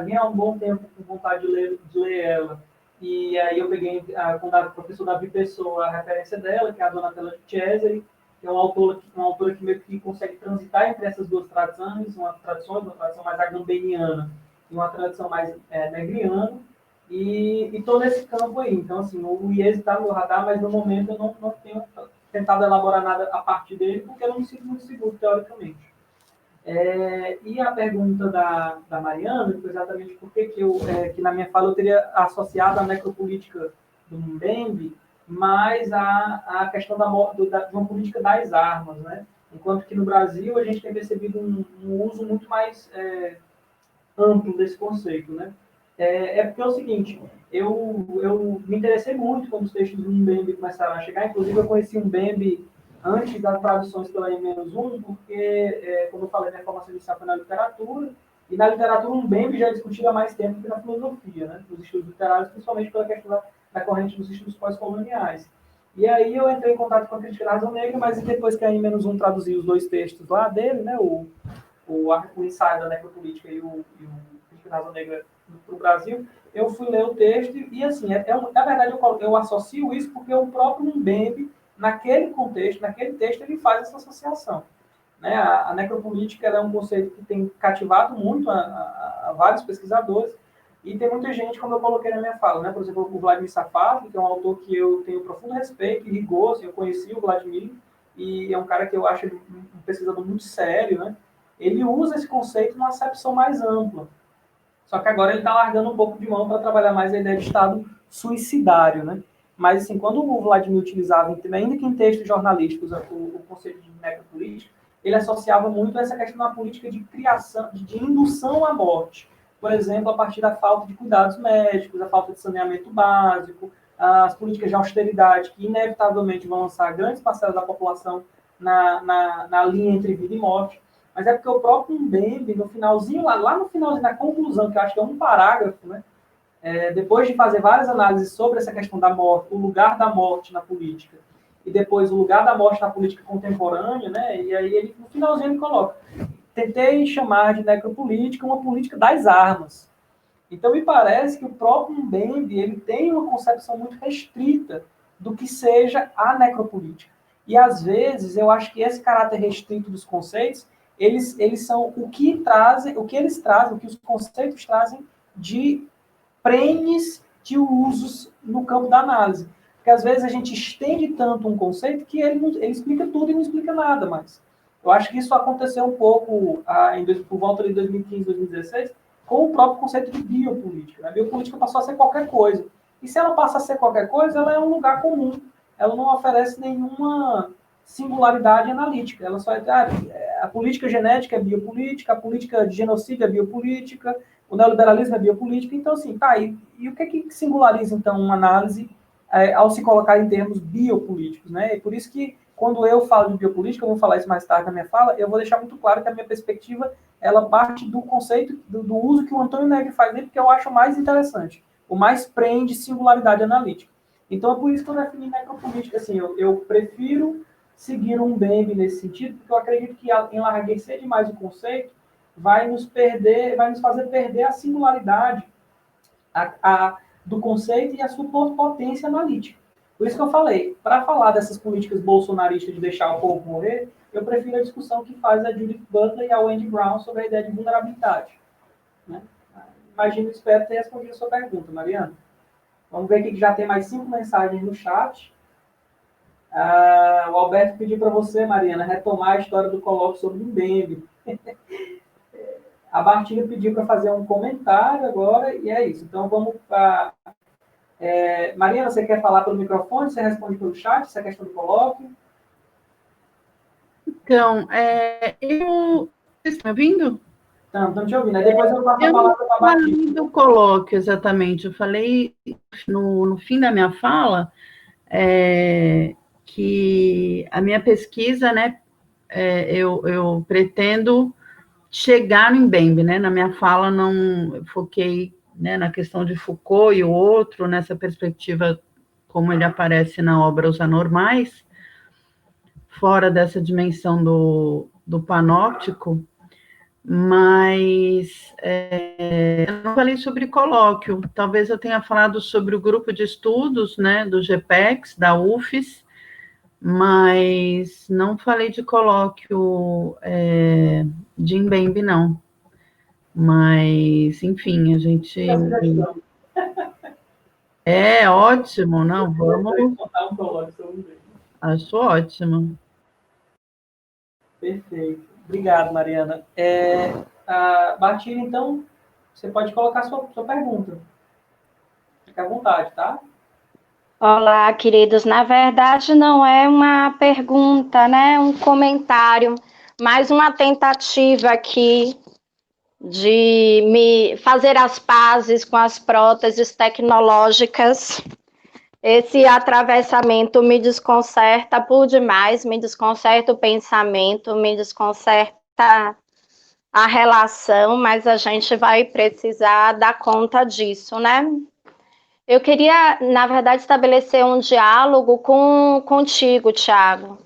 vinha há um bom tempo com vontade de ler ela, e aí eu peguei com o professor Davi Pessoa a referência dela, que é a Donatella Cesari, que é uma autora que meio que consegue transitar entre essas duas tradições, uma tradição mais agambeniana e uma tradição mais negriana, e estou nesse campo aí. Então, assim, o IES está no meu radar, mas no momento eu não tenho tentado elaborar nada a partir dele, porque eu não me sinto muito seguro, teoricamente. E a pergunta da Mariana foi exatamente por que que na minha fala eu teria associado a necropolítica do Mbembe mais a questão de uma política das armas, né? Enquanto que no Brasil a gente tem percebido um uso muito mais amplo desse conceito, né? Porque é o seguinte, eu me interessei muito quando os textos do Mbembe começaram a chegar, inclusive eu conheci o Mbembe antes das traduções pela M-1, porque, como eu falei, minha formação inicial foi na literatura, e na literatura o Mbembe já é discutido há mais tempo que na filosofia, né? Nos estudos literários, principalmente pela questão da corrente dos estudos pós-coloniais. E aí eu entrei em contato com a crítica da razão negra, mas depois que a M-1 traduziu os dois textos lá dele, né, o ensaio da necropolítica e o crítica da razão negra para o Brasil, eu fui ler o texto e assim, na verdade eu associo isso porque o próprio Mbembe, naquele contexto, naquele texto, ele faz essa associação. Né? A necropolítica é um conceito que tem cativado muito a vários pesquisadores, e tem muita gente, como eu coloquei na minha fala, né? Por exemplo, o Vladimir Safatli, que é um autor que eu tenho profundo respeito e rigor, assim, eu conheci o Vladimir, e é um cara que eu acho ele um pesquisador muito sério, né? Ele usa esse conceito numa acepção mais ampla. Só que agora ele está largando um pouco de mão para trabalhar mais a ideia de Estado suicidário, né? Mas, assim, quando o Vladimir utilizava, ainda que em textos jornalísticos, o conceito de necropolítica, ele associava muito essa questão da política de criação, de indução à morte. Por exemplo, a partir da falta de cuidados médicos, a falta de saneamento básico, as políticas de austeridade, que inevitavelmente vão lançar grandes parcelas da população na linha entre vida e morte. Mas é porque o próprio Mbembe, no finalzinho, lá no finalzinho, na conclusão, que eu acho que é um parágrafo, né? Depois de fazer várias análises sobre essa questão da morte, o lugar da morte na política, e depois o lugar da morte na política contemporânea, né? E aí ele, no finalzinho ele coloca: tentei chamar de necropolítica uma política das armas. Então me parece que o próprio Mbembe, ele tem uma concepção muito restrita do que seja a necropolítica. E às vezes eu acho que esse caráter restrito dos conceitos, eles são o que os conceitos trazem de prenhes de usos no campo da análise. Porque às vezes a gente estende tanto um conceito que ele explica tudo e não explica nada mais. Eu acho que isso aconteceu um pouco por volta de 2015, 2016, com o próprio conceito de biopolítica. A biopolítica passou a ser qualquer coisa. E se ela passa a ser qualquer coisa, ela é um lugar comum. Ela não oferece nenhuma singularidade analítica. Ela só a política genética é biopolítica, a política de genocídio é biopolítica, o neoliberalismo é biopolítica. Então, assim, tá aí. E o que singulariza, então, uma análise ao se colocar em termos biopolíticos, né? E por isso que, quando eu falo de biopolítica, eu vou falar isso mais tarde na minha fala, eu vou deixar muito claro que a minha perspectiva, ela parte do conceito, do uso que o Antônio Negri faz dele, porque eu acho mais interessante, o mais prende singularidade analítica. Então, é por isso que eu defini necropolítica. Assim, eu prefiro seguir um Mbembe nesse sentido, porque eu acredito que enlarguecer demais o conceito vai nos fazer perder a singularidade do conceito e a sua potência analítica. Por isso que eu falei, para falar dessas políticas bolsonaristas de deixar o povo morrer, eu prefiro a discussão que faz a Judith Butler e a Wendy Brown sobre a ideia de vulnerabilidade. Né? Imagino, espero ter respondido a sua pergunta, Mariana. Vamos ver aqui que já tem mais 5 mensagens no chat. O Alberto pediu para você, Mariana, retomar a história do colóquio sobre o Mbembe. A Martina pediu para fazer um comentário agora, e é isso. Então, vamos para... Mariana, você quer falar pelo microfone? Você responde pelo chat, essa questão do colóquio? Então, vocês estão me ouvindo? Estão te ouvindo. Aí depois eu passo a palavra para a Martina. Eu falei do colóquio, exatamente. Eu falei no fim da minha fala que a minha pesquisa, né, eu pretendo chegar no Mbembe, né? Na minha fala não foquei, né, na questão de Foucault e o outro, nessa perspectiva como ele aparece na obra Os mas eu não falei sobre colóquio. Talvez eu tenha falado sobre o grupo de estudos, né, do GPEX, da UFES, mas não falei de colóquio de Mbembe, não. Mas, enfim, a gente... É ótimo, não, vamos... Acho ótimo. Perfeito. Obrigado, Mariana. Martina, então, você pode colocar sua pergunta. Fique à vontade, tá? Olá, queridos. Na verdade, não é uma pergunta, né? Um comentário, mas uma tentativa aqui de me fazer as pazes com as próteses tecnológicas. Esse atravessamento me desconcerta por demais, me desconcerta o pensamento, me desconcerta a relação, mas a gente vai precisar dar conta disso, né? Eu queria, na verdade, estabelecer um diálogo contigo, Thiago.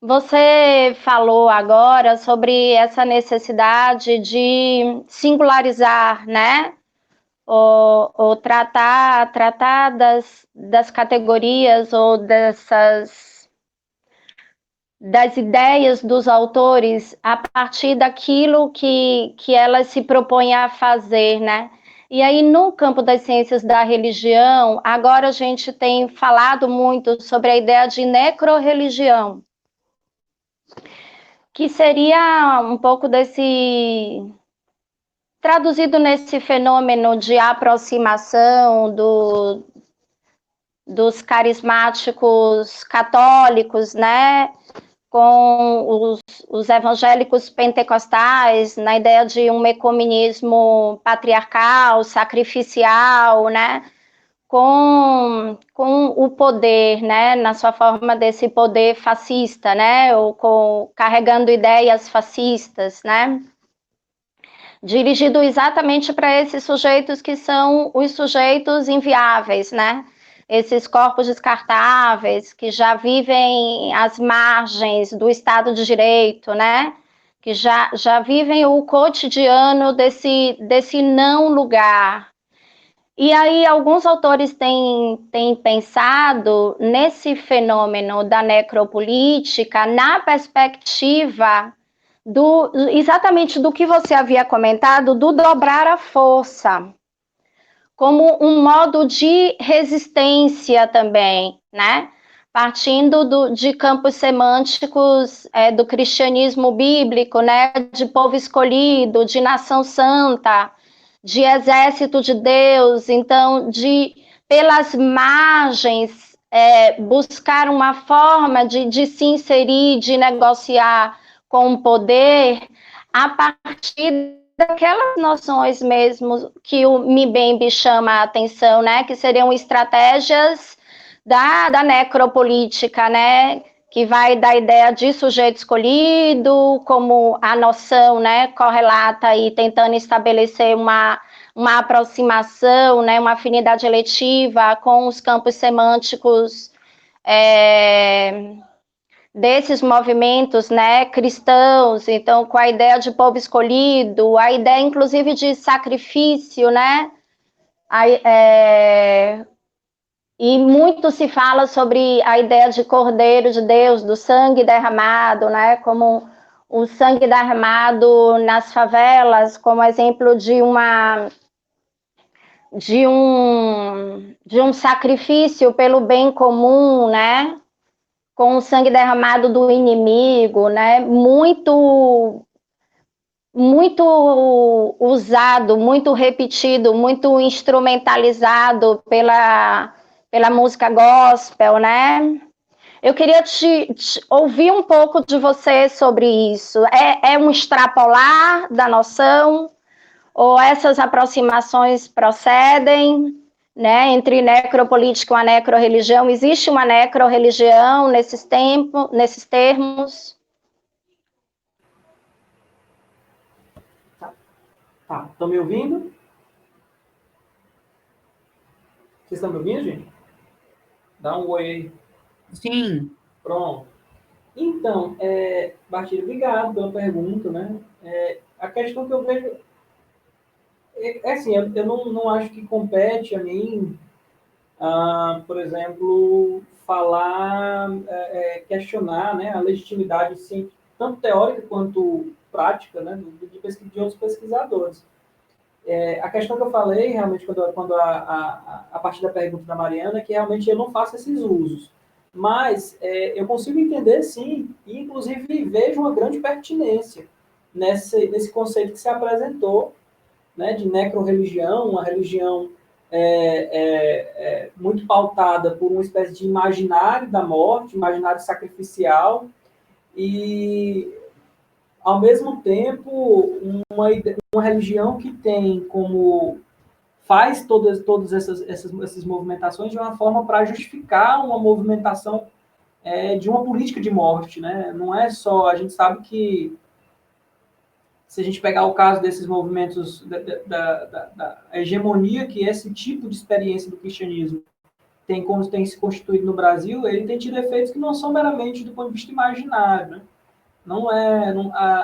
Você falou agora sobre essa necessidade de singularizar, né? Ou tratar das categorias ou das ideias dos autores a partir daquilo que elas se propõem a fazer, né? E aí, no campo das ciências da religião, agora a gente tem falado muito sobre a ideia de necrorreligião, que seria um pouco traduzido nesse fenômeno de aproximação dos carismáticos católicos, né, com os evangélicos pentecostais, na ideia de um ecumenismo patriarcal, sacrificial, né, com o poder, né, na sua forma desse poder fascista, né, ou carregando ideias fascistas, né, dirigido exatamente para esses sujeitos que são os sujeitos inviáveis, né? Esses corpos descartáveis que já vivem às margens do Estado de Direito, né? Que já vivem o cotidiano desse não lugar. E aí alguns autores têm pensado nesse fenômeno da necropolítica na perspectiva exatamente do que você havia comentado, do dobrar a força, como um modo de resistência também, né? Partindo de campos semânticos do cristianismo bíblico, né? De povo escolhido, de nação santa, de exército de Deus, então, pelas margens, buscar uma forma de se inserir, de negociar com o poder, a partir daquelas noções mesmo que o Mbembe chama a atenção, né, que seriam estratégias da necropolítica, né, que vai da ideia de sujeito escolhido, como a noção, né, correlata e tentando estabelecer uma aproximação, né, uma afinidade eletiva com os campos semânticos desses movimentos, né, cristãos, então com a ideia de povo escolhido, a ideia inclusive de sacrifício, né, e muito se fala sobre a ideia de Cordeiro de Deus, do sangue derramado, né, como o sangue derramado nas favelas, como exemplo de um sacrifício pelo bem comum, né, com o sangue derramado do inimigo, né, muito usado, muito repetido, muito instrumentalizado pela música gospel, né? Eu queria ouvir um pouco de você sobre isso. É um extrapolar da noção, ou essas aproximações procedem, né, entre necropolítica e a necrorreligião? Existe uma necrorreligião nesses termos? Tá, estão me ouvindo? Vocês estão me ouvindo, gente? Dá um oi aí. Sim. Pronto. Então, Bastilho, obrigado pela pergunta, né? A questão que eu vejo assim, eu não acho que compete a mim, por exemplo, falar, questionar, né, a legitimidade, sim, tanto teórica quanto prática, né, de outros pesquisadores. A questão que eu falei, realmente, quando a partir da pergunta da Mariana, é que realmente eu não faço esses usos. Mas eu consigo entender, sim, e inclusive vejo uma grande pertinência nesse conceito que se apresentou, né, de necrorreligião, uma religião muito pautada por uma espécie de imaginário da morte, imaginário sacrificial, e, ao mesmo tempo, uma religião que tem como faz todas essas movimentações de uma forma para justificar uma movimentação de uma política de morte, né? Não é só, a gente sabe que se a gente pegar o caso desses movimentos da hegemonia que esse tipo de experiência do cristianismo tem se constituído no Brasil, ele tem tido efeitos que não são meramente do ponto de vista imaginário, né? Não é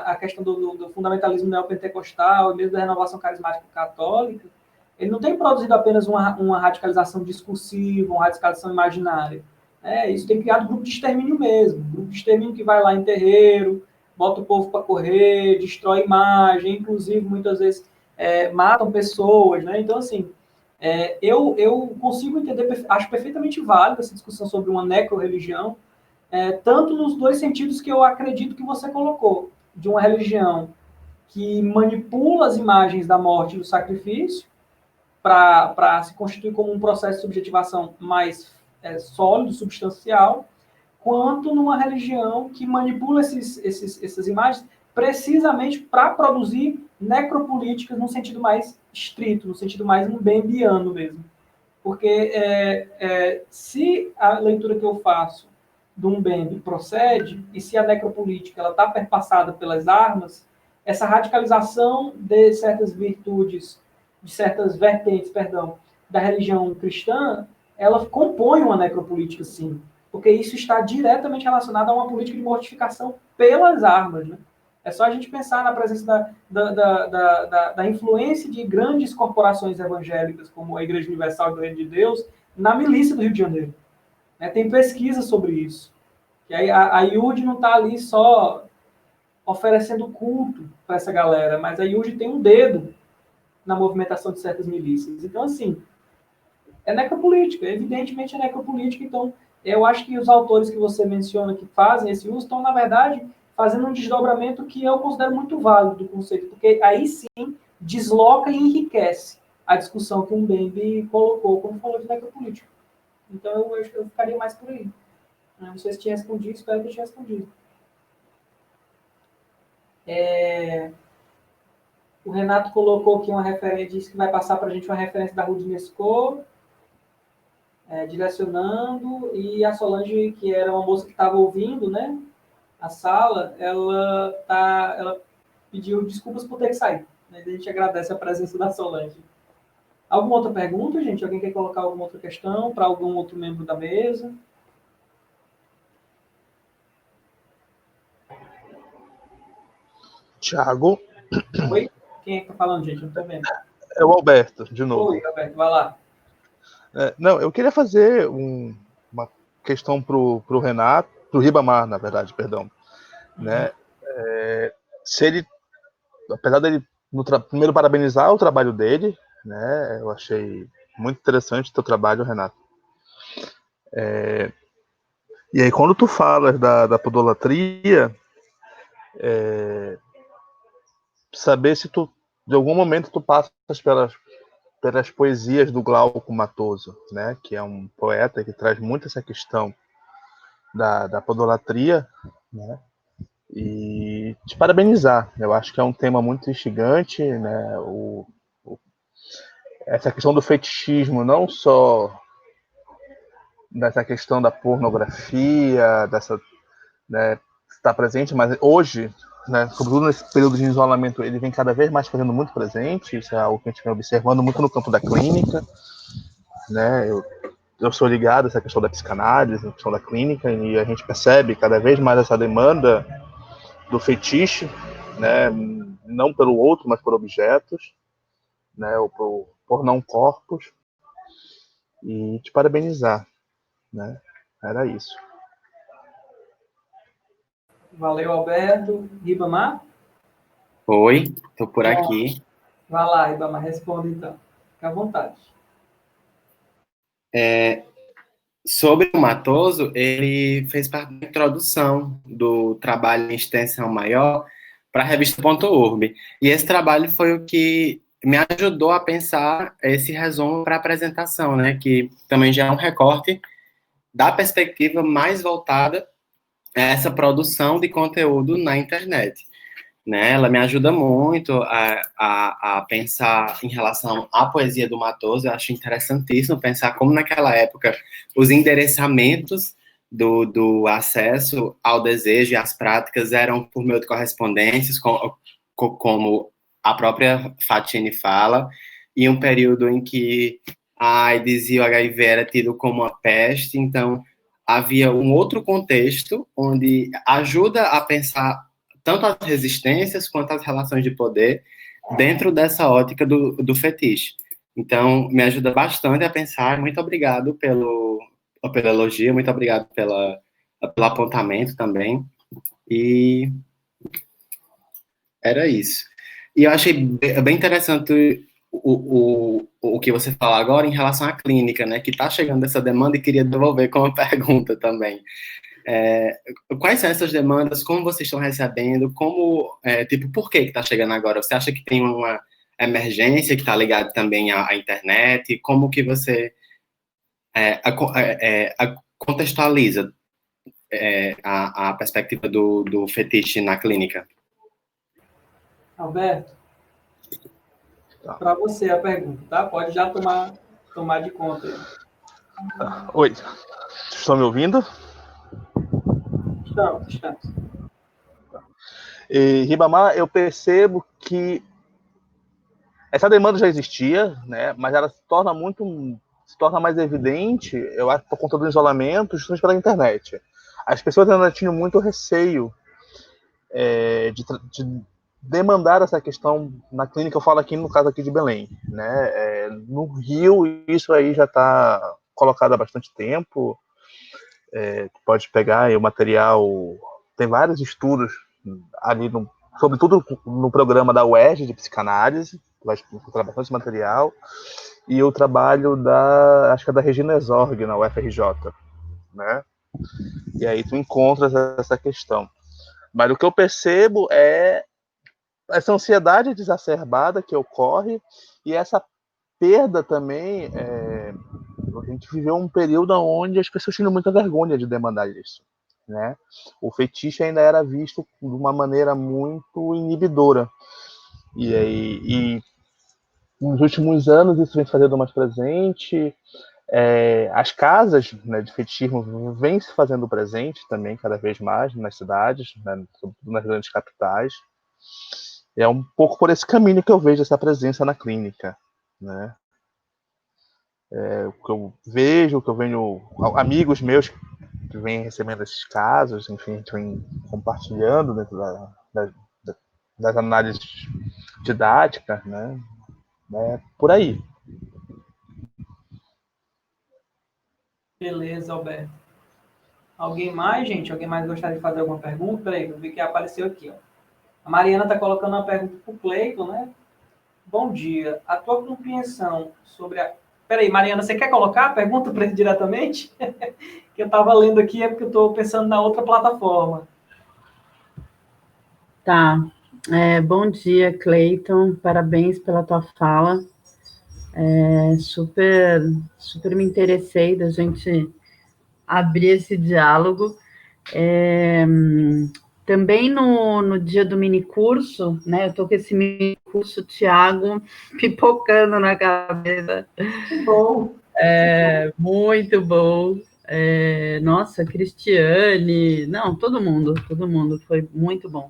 a questão do fundamentalismo neopentecostal, mesmo da renovação carismática católica, ele não tem produzido apenas uma radicalização discursiva, uma radicalização imaginária. Isso tem criado grupo de extermínio mesmo, grupo de extermínio que vai lá em terreiro, bota o povo para correr, destrói imagem, inclusive muitas vezes matam pessoas, né? Então, assim, eu consigo entender, acho perfeitamente válida essa discussão sobre uma necro-religião, tanto nos dois sentidos que eu acredito que você colocou, de uma religião que manipula as imagens da morte e do sacrifício para se constituir como um processo de subjetivação mais sólido, substancial, quanto numa religião que manipula essas imagens precisamente para produzir necropolíticas no sentido mais estrito, no sentido mais mbembiano mesmo. Porque se a leitura que eu faço do Mbembe procede, e se a necropolítica está perpassada pelas armas, essa radicalização de certas virtudes, de certas vertentes, da religião cristã, ela compõe uma necropolítica, sim, porque isso está diretamente relacionado a uma política de mortificação pelas armas, né? É só a gente pensar na presença da influência de grandes corporações evangélicas, como a Igreja Universal do Reino de Deus, na milícia do Rio de Janeiro. Tem pesquisa sobre isso. Que a IURD não está ali só oferecendo culto para essa galera, mas a IURD tem um dedo na movimentação de certas milícias. Então, assim, é necropolítica, evidentemente é necropolítica. Então, eu acho que os autores que você menciona que fazem esse uso estão, na verdade, fazendo um desdobramento que eu considero muito válido do conceito, porque aí sim desloca e enriquece a discussão que o Mbembe colocou quando falou de necropolítica. Então, eu ficaria mais por aí. Não sei se tinha respondido, espero que eu tinha respondido. O Renato colocou aqui uma referência, disse que vai passar para a gente uma referência da Ruth Nescô, direcionando, e a Solange, que era uma moça que estava ouvindo, né, a sala, ela pediu desculpas por ter que sair. Né? A gente agradece a presença da Solange. Alguma outra pergunta, gente? Alguém quer colocar alguma outra questão para algum outro membro da mesa? Tiago. Oi? Quem é que está falando, gente? Não estou vendo. É o Alberto, de novo. Oi, Alberto, vai lá. Não, eu queria fazer uma questão para o Renato, para o Ribamar, na verdade, perdão. Né? Se ele, apesar dele, primeiro, parabenizar o trabalho dele, né? Eu achei muito interessante o teu trabalho, Renato. E aí, quando tu falas da podolatria, saber se tu, de algum momento, tu passas pelas poesias do Glauco Matoso, né? Que é um poeta que traz muito essa questão da podolatria, né? E te parabenizar. Eu acho que é um tema muito instigante, né? Essa questão do fetichismo, não só dessa questão da pornografia, né, está presente, mas hoje, né, sobretudo nesse período de isolamento, ele vem cada vez mais fazendo muito presente. Isso é algo que a gente vem observando muito no campo da clínica, né? Eu eu sou ligado a essa questão da psicanálise, a questão da clínica, e a gente percebe cada vez mais essa demanda do fetiche, né, não pelo outro, mas por objetos, né, ou por não corpos, e te parabenizar, né, era isso. Valeu, Alberto. Ribamar? Oi, estou por aqui. Vai lá, Ribamar, responda então. Fica à vontade. Sobre o Matoso, ele fez parte da introdução do trabalho em extensão maior para a revista .urb. E esse trabalho foi o que me ajudou a pensar esse resumo para a apresentação, né, que também já é um recorte da perspectiva mais voltada a essa produção de conteúdo na internet. Né? Ela me ajuda muito a pensar em relação à poesia do Matoso. Eu acho interessantíssimo pensar como naquela época os endereçamentos do acesso ao desejo e às práticas eram por meio de correspondências, como a própria Fatine fala, e um período em que a AIDS e o HIV era tido como uma peste. Então havia um outro contexto onde ajuda a pensar tanto as resistências quanto as relações de poder dentro dessa ótica do fetiche. Então, me ajuda bastante a pensar. Muito obrigado pelo elogio, muito obrigado pelo apontamento também. E era isso. E eu achei bem interessante o que você fala agora em relação à clínica, né, que está chegando essa demanda, e queria devolver com uma pergunta também. Quais são essas demandas? Como vocês estão recebendo? Por que está chegando agora? Você acha que tem uma emergência que está ligada também à internet? Como que você contextualiza a perspectiva do fetiche na clínica? Alberto, para você a pergunta, tá? Pode já tomar de conta aí. Oi, estão me ouvindo? Estamos. E, Ribamar, eu percebo que essa demanda já existia, né, mas ela se torna mais evidente, eu acho, por conta do isolamento, justamente pela internet. As pessoas ainda tinham muito receio de demandar essa questão na clínica. Eu falo aqui no caso aqui de Belém, né, no Rio isso aí já está colocado há bastante tempo. Pode pegar aí o material, tem vários estudos ali, sobretudo no programa da UERJ de psicanálise, vai encontrar bastante material, e o trabalho acho que é da Regina Zorg na UFRJ, né? E aí tu encontras essa questão. Mas o que eu percebo é essa ansiedade exacerbada que ocorre, e essa perda também. A gente viveu um período onde as pessoas tinham muita vergonha de demandar isso, né? O fetiche ainda era visto de uma maneira muito inibidora. E nos últimos anos isso vem se fazendo mais presente. As casas, né, de fetichismo vêm se fazendo presente também cada vez mais nas cidades, né, sobretudo nas grandes capitais. É um pouco por esse caminho que eu vejo essa presença na clínica, né? O que eu vejo, o que eu venho, amigos meus que vêm recebendo esses casos, enfim, a gente vem compartilhando dentro das análises didáticas, né? Por aí. Beleza, Alberto. Alguém mais, gente? Alguém mais gostaria de fazer alguma pergunta? Peraí, eu vi que apareceu aqui, ó. A Mariana está colocando uma pergunta para o Cleiton, né? Bom dia. A tua compreensão sobre a... Peraí, Mariana, você quer colocar a pergunta para ele diretamente? Que eu estava lendo aqui, é porque eu estou pensando na outra plataforma. Tá. Bom dia, Cleiton. Parabéns pela tua fala. Super me interessei da gente abrir esse diálogo. Também no dia do minicurso, né? Eu estou com esse minicurso, Thiago, pipocando na cabeça. Bom. Muito bom. Nossa, Cristiane, não, todo mundo, foi muito bom.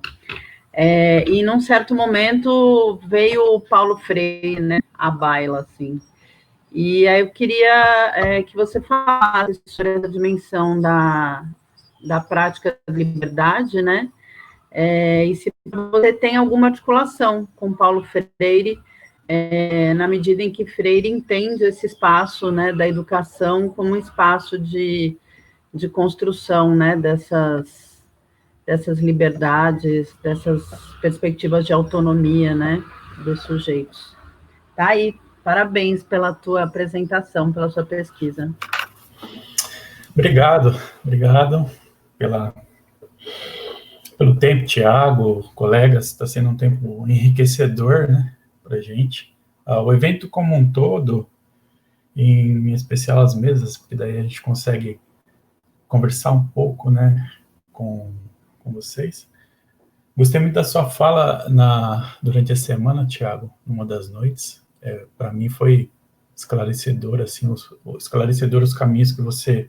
E num certo momento veio o Paulo Freire, né, à baila, assim. E aí eu queria que você falasse sobre essa dimensão da prática da liberdade, né? E se você tem alguma articulação com Paulo Freire, na medida em que Freire entende esse espaço, né, da educação como um espaço de construção, né, dessas liberdades, dessas perspectivas de autonomia, né, dos sujeitos. Tá aí, parabéns pela tua apresentação, pela sua pesquisa. Obrigado pelo tempo, Tiago, colegas, está sendo um tempo enriquecedor, né, para a gente. O evento como um todo, em especial as mesas, porque daí a gente consegue conversar um pouco, né, com vocês. Gostei muito da sua fala durante a semana, Tiago, numa das noites. Para mim foi esclarecedor, assim, esclarecedor os caminhos que você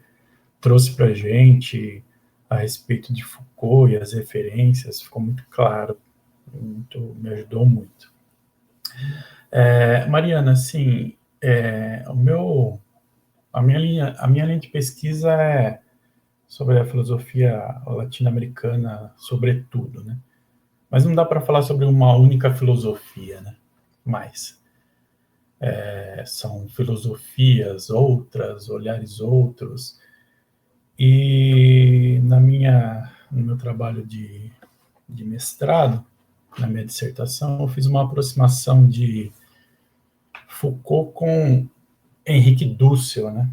trouxe para a gente a respeito de Foucault e as referências, ficou muito claro, me ajudou muito. Mariana, assim, a minha linha de pesquisa é sobre a filosofia latino-americana, sobretudo, né? Mas não dá para falar sobre uma única filosofia, né? Mas são filosofias outras, olhares outros. E no meu trabalho de mestrado, na minha dissertação, eu fiz uma aproximação de Foucault com Henrique Dussel, né?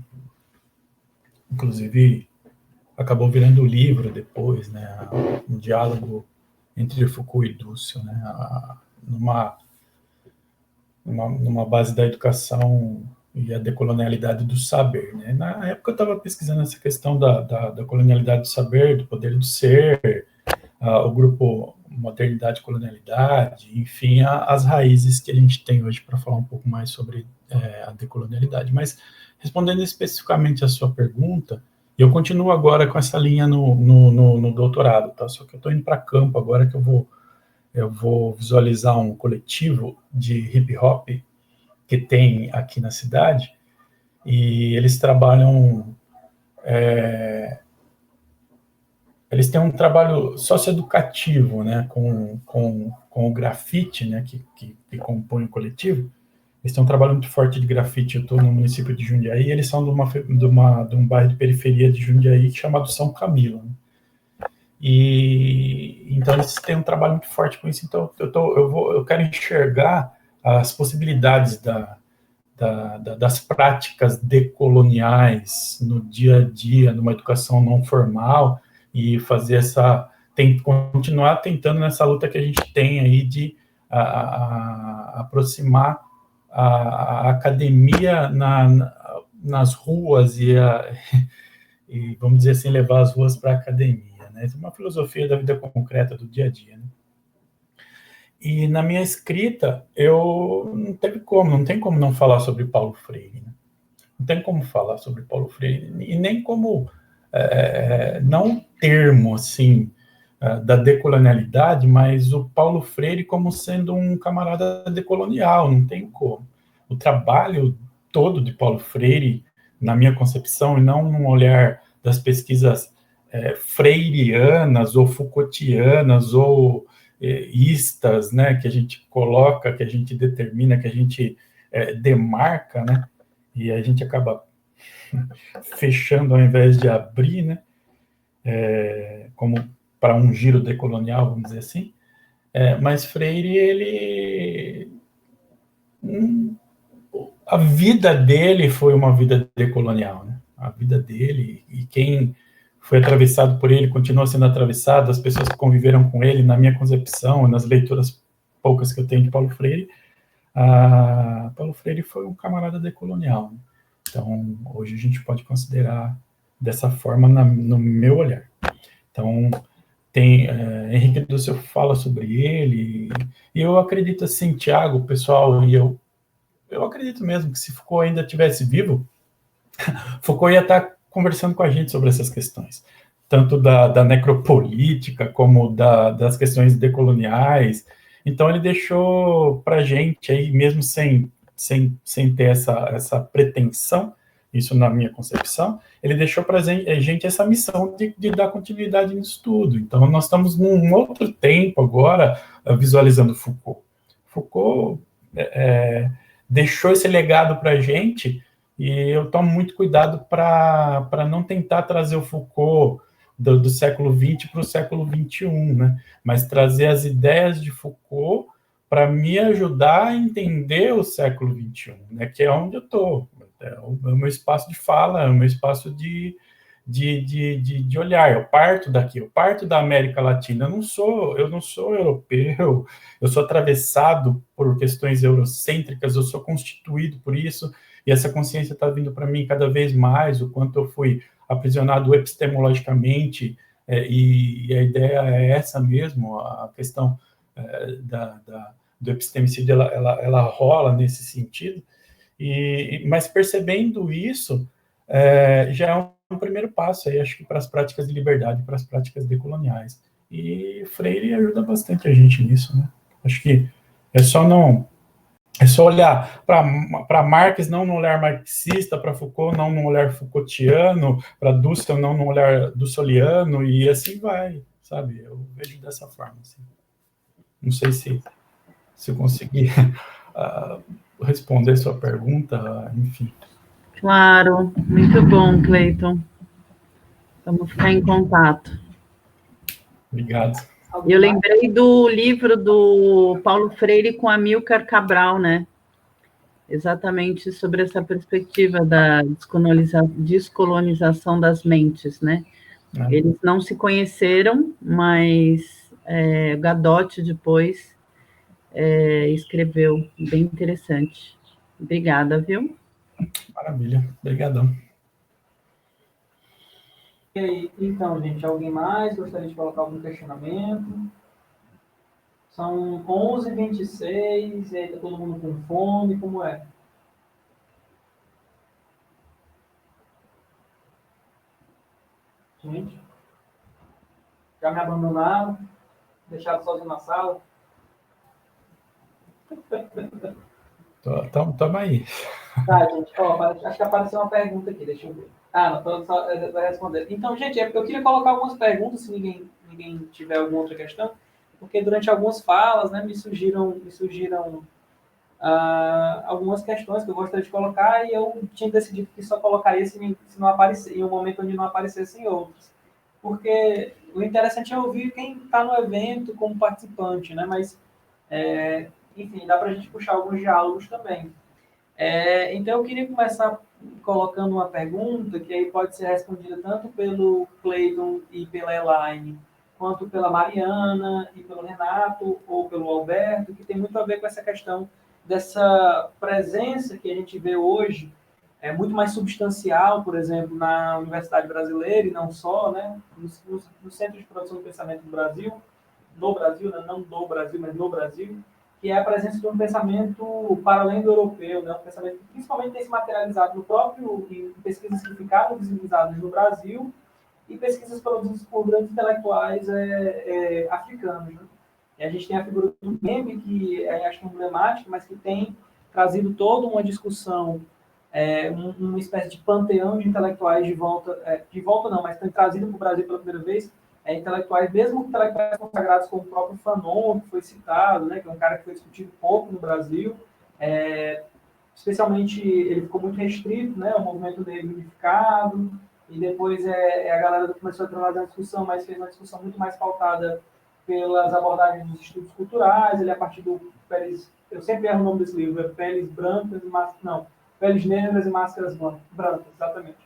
Inclusive, acabou virando livro depois, né? Um diálogo entre Foucault e Dussel, né? Numa base da educação e a decolonialidade do saber, né? Na época eu estava pesquisando essa questão da colonialidade do saber, do poder do ser, o grupo modernidade e colonialidade, enfim, as raízes que a gente tem hoje para falar um pouco mais sobre a decolonialidade. Mas, respondendo especificamente a sua pergunta, eu continuo agora com essa linha no doutorado, tá? Só que eu estou indo para campo agora que eu vou visualizar um coletivo de hip hop que tem aqui na cidade, e eles trabalham, eles têm um trabalho socioeducativo, né, com o grafite, né, que compõe o coletivo. Eles têm um trabalho muito forte de grafite. Eu estou no município de Jundiaí, e eles são de um bairro de periferia de Jundiaí chamado São Camilo, né? E então eles têm um trabalho muito forte com isso. Então eu quero enxergar as possibilidades das práticas decoloniais no dia a dia, numa educação não formal, e fazer continuar tentando nessa luta que a gente tem aí de aproximar a academia nas ruas e vamos dizer assim, levar as ruas para a academia, né? Isso é uma filosofia da vida concreta, do dia a dia, né? E na minha escrita, não tem como não falar sobre Paulo Freire, né? Não tem como falar sobre Paulo Freire, e nem como, não um termo, assim, da decolonialidade, mas o Paulo Freire como sendo um camarada decolonial, não tem como. O trabalho todo de Paulo Freire, na minha concepção, e não num olhar das pesquisas freirianas, ou Foucaultianas, ou istas, né, que a gente coloca, que a gente determina, que a gente demarca, né, e a gente acaba fechando ao invés de abrir, né, como para um giro decolonial, vamos dizer assim. Mas Freire, a vida dele foi uma vida decolonial, né? A vida dele, e quem foi atravessado por ele continua sendo atravessado, as pessoas que conviveram com ele, na minha concepção, nas leituras poucas que eu tenho de Paulo Freire, Paulo Freire foi um camarada decolonial, né? Então, hoje a gente pode considerar dessa forma no meu olhar. Então, Henrique Dussel fala sobre ele, e eu acredito assim, Tiago, pessoal, e eu acredito mesmo que se Foucault ainda estivesse vivo, Foucault ia estar conversando com a gente sobre essas questões, tanto da necropolítica, como das questões decoloniais. Então ele deixou para a gente, aí, mesmo sem sem ter essa pretensão, isso na minha concepção, ele deixou para a gente essa missão de dar continuidade no estudo. Então, nós estamos num outro tempo agora, visualizando Foucault. Foucault deixou esse legado para a gente, e eu tomo muito cuidado para não tentar trazer o Foucault do século XX para o século XXI, né? Mas trazer as ideias de Foucault para me ajudar a entender o século XXI, né? Que é onde eu estou. É o meu espaço de fala, é o meu espaço de olhar. Eu parto daqui, eu parto da América Latina. Eu não sou europeu, eu sou atravessado por questões eurocêntricas, eu sou constituído por isso, e essa consciência está vindo para mim cada vez mais, o quanto eu fui aprisionado epistemologicamente, e a ideia é essa mesmo, a questão do epistemicídio, ela rola nesse sentido. Mas percebendo isso, já é um primeiro passo aí, acho que para as práticas de liberdade, para as práticas decoloniais. E Freire ajuda bastante a gente nisso, né? Acho que é só olhar para Marx, não no olhar marxista, para Foucault, não no olhar Foucaultiano, para Dussel, não no olhar dusseliano, e assim vai, sabe? Eu vejo dessa forma, assim. Não sei se eu consegui responder sua pergunta, enfim. Claro, muito bom, Cleiton. Vamos ficar em contato. Obrigado. Eu lembrei do livro do Paulo Freire com Amílcar Cabral, né? Exatamente sobre essa perspectiva da descolonização das mentes, né? Eles não se conheceram, mas Gadotti depois escreveu, bem interessante. Obrigada, viu? Maravilha, obrigadão. E aí, então, gente, alguém mais gostaria de colocar algum questionamento? São 11h26, e aí tá todo mundo com fome, como é? Gente, já me abandonaram, deixaram sozinho na sala. Tamo aí. Tá, gente, acho que apareceu uma pergunta aqui, deixa eu ver. Não, só vai responder. Então, gente, eu queria colocar algumas perguntas, se ninguém tiver alguma outra questão, porque durante algumas falas, né, me surgiram algumas questões que eu gostaria de colocar, e eu tinha decidido que só colocaria se não aparecer, em um momento onde não aparecessem outros. Porque o interessante é ouvir quem está no evento como participante, né? Mas, enfim, dá para a gente puxar alguns diálogos também. Então, eu queria começar colocando uma pergunta que aí pode ser respondida tanto pelo Cleiton e pela Elaine, quanto pela Mariana e pelo Renato, ou pelo Alberto, que tem muito a ver com essa questão dessa presença que a gente vê hoje, muito mais substancial, por exemplo, na Universidade Brasileira, e não só, né, no Centro de Produção do Pensamento do Brasil, no Brasil, né, não do Brasil, mas no Brasil, que é a presença de um pensamento para além do europeu, né, um pensamento que principalmente tem se materializado no próprio, em pesquisas que ficaram visibilizadas no Brasil, e pesquisas produzidas por grandes intelectuais africanos, né? E a gente tem a figura do Mbembe, que acho que é emblemática, mas que tem trazido toda uma discussão, uma espécie de panteão de intelectuais de volta não, mas tem trazido para o Brasil pela primeira vez, intelectuais, mesmo intelectuais consagrados como o próprio Fanon, que foi citado, né, que é um cara que foi discutido pouco no Brasil, especialmente ele ficou muito restrito, né, ao movimento negro unificado, e depois a galera começou a trazer uma discussão, mas fez uma discussão muito mais pautada pelas abordagens dos estudos culturais, ele a partir do Peles, eu sempre erro o nome desse livro, Peles Brancas e Peles Negras e Máscaras Brancas, exatamente.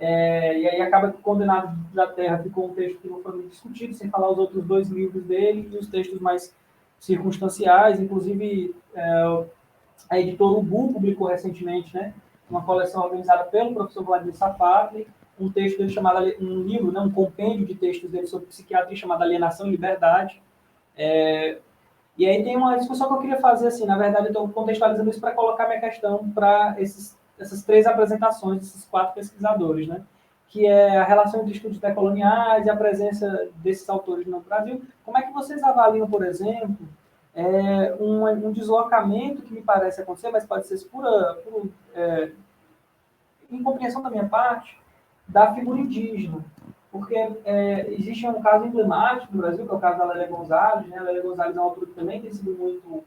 E aí acaba que Condenado da Terra ficou um texto que não foi muito discutido, sem falar os outros dois livros dele e os textos mais circunstanciais, inclusive a editora Ubu publicou recentemente, né, uma coleção organizada pelo professor Vladimir Safatli, um texto dele chamado, um livro, né, um compêndio de textos dele sobre psiquiatria chamado Alienação e Liberdade. E aí tem uma discussão que eu queria fazer, assim, na verdade eu estou contextualizando isso para colocar minha questão para essas três apresentações desses quatro pesquisadores, né, que é a relação entre estudos decoloniais e a presença desses autores no Brasil. Como é que vocês avaliam, por exemplo, um deslocamento que me parece acontecer, mas pode ser por incompreensão da minha parte, da figura indígena. Porque existe um caso emblemático no Brasil, que é o caso da Lélia Gonzalez, né? A Lélia Gonzalez é uma autora que também tem sido muito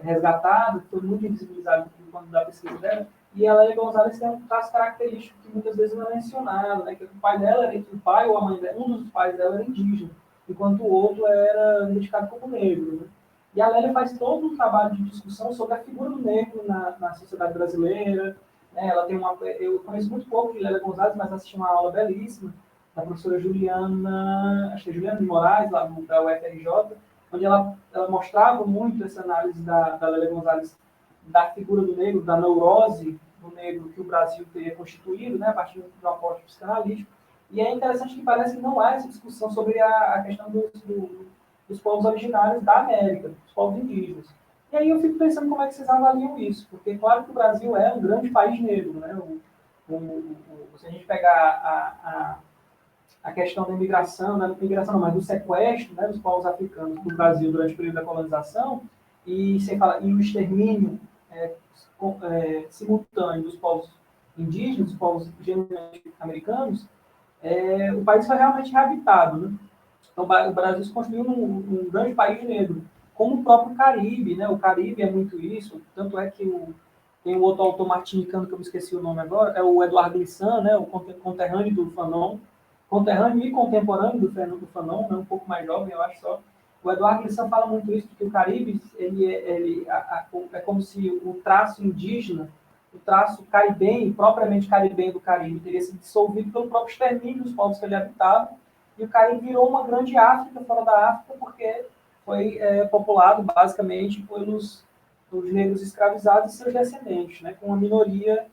resgatada, foi muito invisibilizada quando da pesquisa dela, e a Lélia Gonzalez tem um traço característico que muitas vezes não é mencionado, né? Que o pai dela, o pai ou a mãe dela, um dos pais dela era indígena, enquanto o outro era identificado como negro, né? E a Lélia faz todo um trabalho de discussão sobre a figura do negro na sociedade brasileira, né? Ela tem eu conheço muito pouco de Lélia Gonzalez, mas assisti uma aula belíssima da professora Juliana, acho que é Juliana de Moraes, lá da UFRJ, onde ela mostrava muito essa análise da Lélia Gonzalez da figura do negro, da neurose do negro que o Brasil teria constituído, né, a partir do aporte psicanalítico. E é interessante que parece que não há essa discussão sobre a questão dos povos originários da América, dos povos indígenas. E aí eu fico pensando como é que vocês avaliam isso, porque claro que o Brasil é um grande país negro, né? Se a gente pegar a questão da imigração, mas do sequestro, né, dos povos africanos do Brasil durante o período da colonização, e o extermínio simultâneo dos povos indígenas, dos povos genuinamente americanos, o país foi realmente reabitado, né? Então, o Brasil se construiu num grande país negro, como o próprio Caribe, né? O Caribe é muito isso, tanto é que tem um outro autor martinicano, que eu me esqueci o nome agora, é o Edouard Glissant, né? O conterrâneo do Fanon, conterrâneo e contemporâneo do Fernando Fanon, né? Um pouco mais jovem, eu acho só. O Edouard Glissant fala muito isso, porque o Caribe é como se o traço indígena, o traço caribenho, propriamente caribenho do Caribe, teria sido dissolvido pelo próprio extermínio dos povos que ele habitava, e o Caribe virou uma grande África fora da África, porque foi populado basicamente pelos negros escravizados e seus descendentes, né, com uma minoria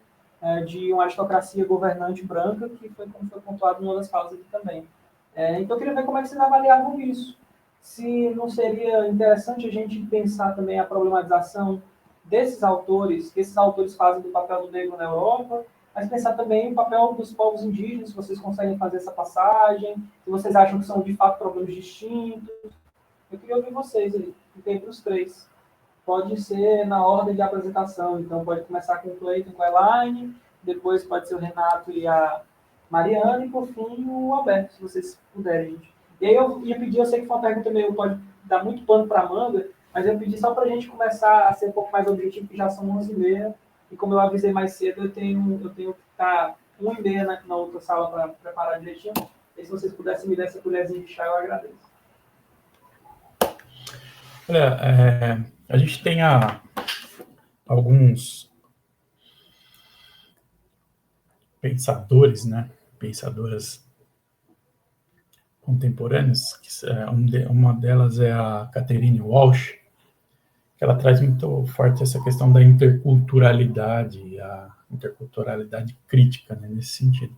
de uma aristocracia governante branca, que foi como foi pontuado em uma das falas aqui também. Então, eu queria ver como é que vocês avaliavam isso. Se não seria interessante a gente pensar também a problematização desses autores, que esses autores fazem do papel do negro na Europa, mas pensar também o papel dos povos indígenas, se vocês conseguem fazer essa passagem, se vocês acham que são, de fato, problemas distintos. Eu queria ouvir vocês aí, que tem para os três. Pode ser na ordem de apresentação, então pode começar com o Cleiton e com a Elaine, depois pode ser o Renato e a Mariana, e por fim o Alberto, se vocês puderem, gente. E aí eu ia pedir, eu sei que foi uma pergunta meio, pode dar muito pano para a manga, mas eu pedi só para a gente começar a ser um pouco mais objetivo, que já são 11h30, e como eu avisei mais cedo, eu tenho que estar 1h30 na outra sala para preparar direitinho. E se vocês pudessem me dar essa colherzinha de chá, eu agradeço. Olha, a gente tem alguns pensadores, né, pensadoras contemporâneas, uma delas é a Catherine Walsh, que ela traz muito forte essa questão da interculturalidade, a interculturalidade crítica, né, nesse sentido.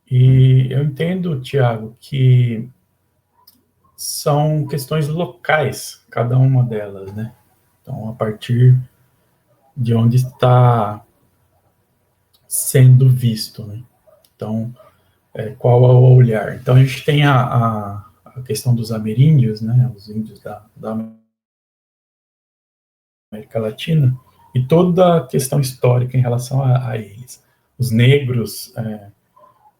E eu entendo, Tiago, que são questões locais, cada uma delas, né? Então, a partir de onde está sendo visto, né? Então, qual é o olhar? Então, a gente tem a questão dos ameríndios, né? Os índios da América Latina, e toda a questão histórica em relação a eles. Os negros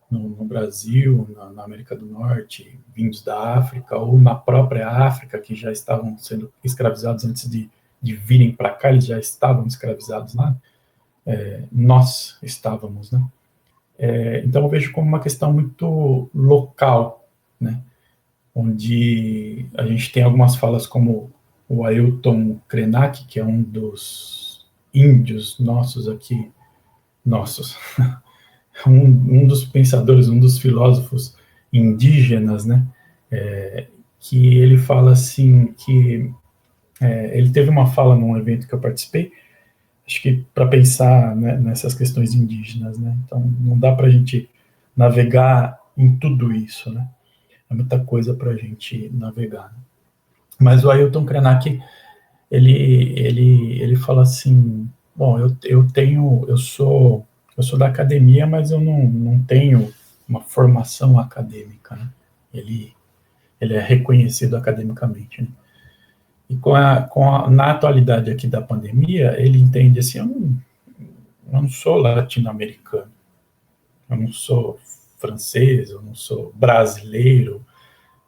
no Brasil, na América do Norte, vindos da África, ou na própria África, que já estavam sendo escravizados antes de virem para cá, eles já estavam escravizados lá, nós estávamos, né? Então eu vejo como uma questão muito local, né? Onde a gente tem algumas falas como o Ailton Krenak, que é um dos índios nossos aqui, um dos pensadores, um dos filósofos indígenas, né, que ele fala assim, que ele teve uma fala num evento que eu participei, acho que para pensar, né, nessas questões indígenas, né, então não dá para a gente navegar em tudo isso, né, é muita coisa para a gente navegar, né? Mas o Ailton Krenak, ele fala assim, bom, eu sou da academia, mas eu não tenho uma formação acadêmica, né? Ele é reconhecido academicamente, né? E na atualidade aqui da pandemia, ele entende assim, eu não sou latino-americano, eu não sou francês, eu não sou brasileiro,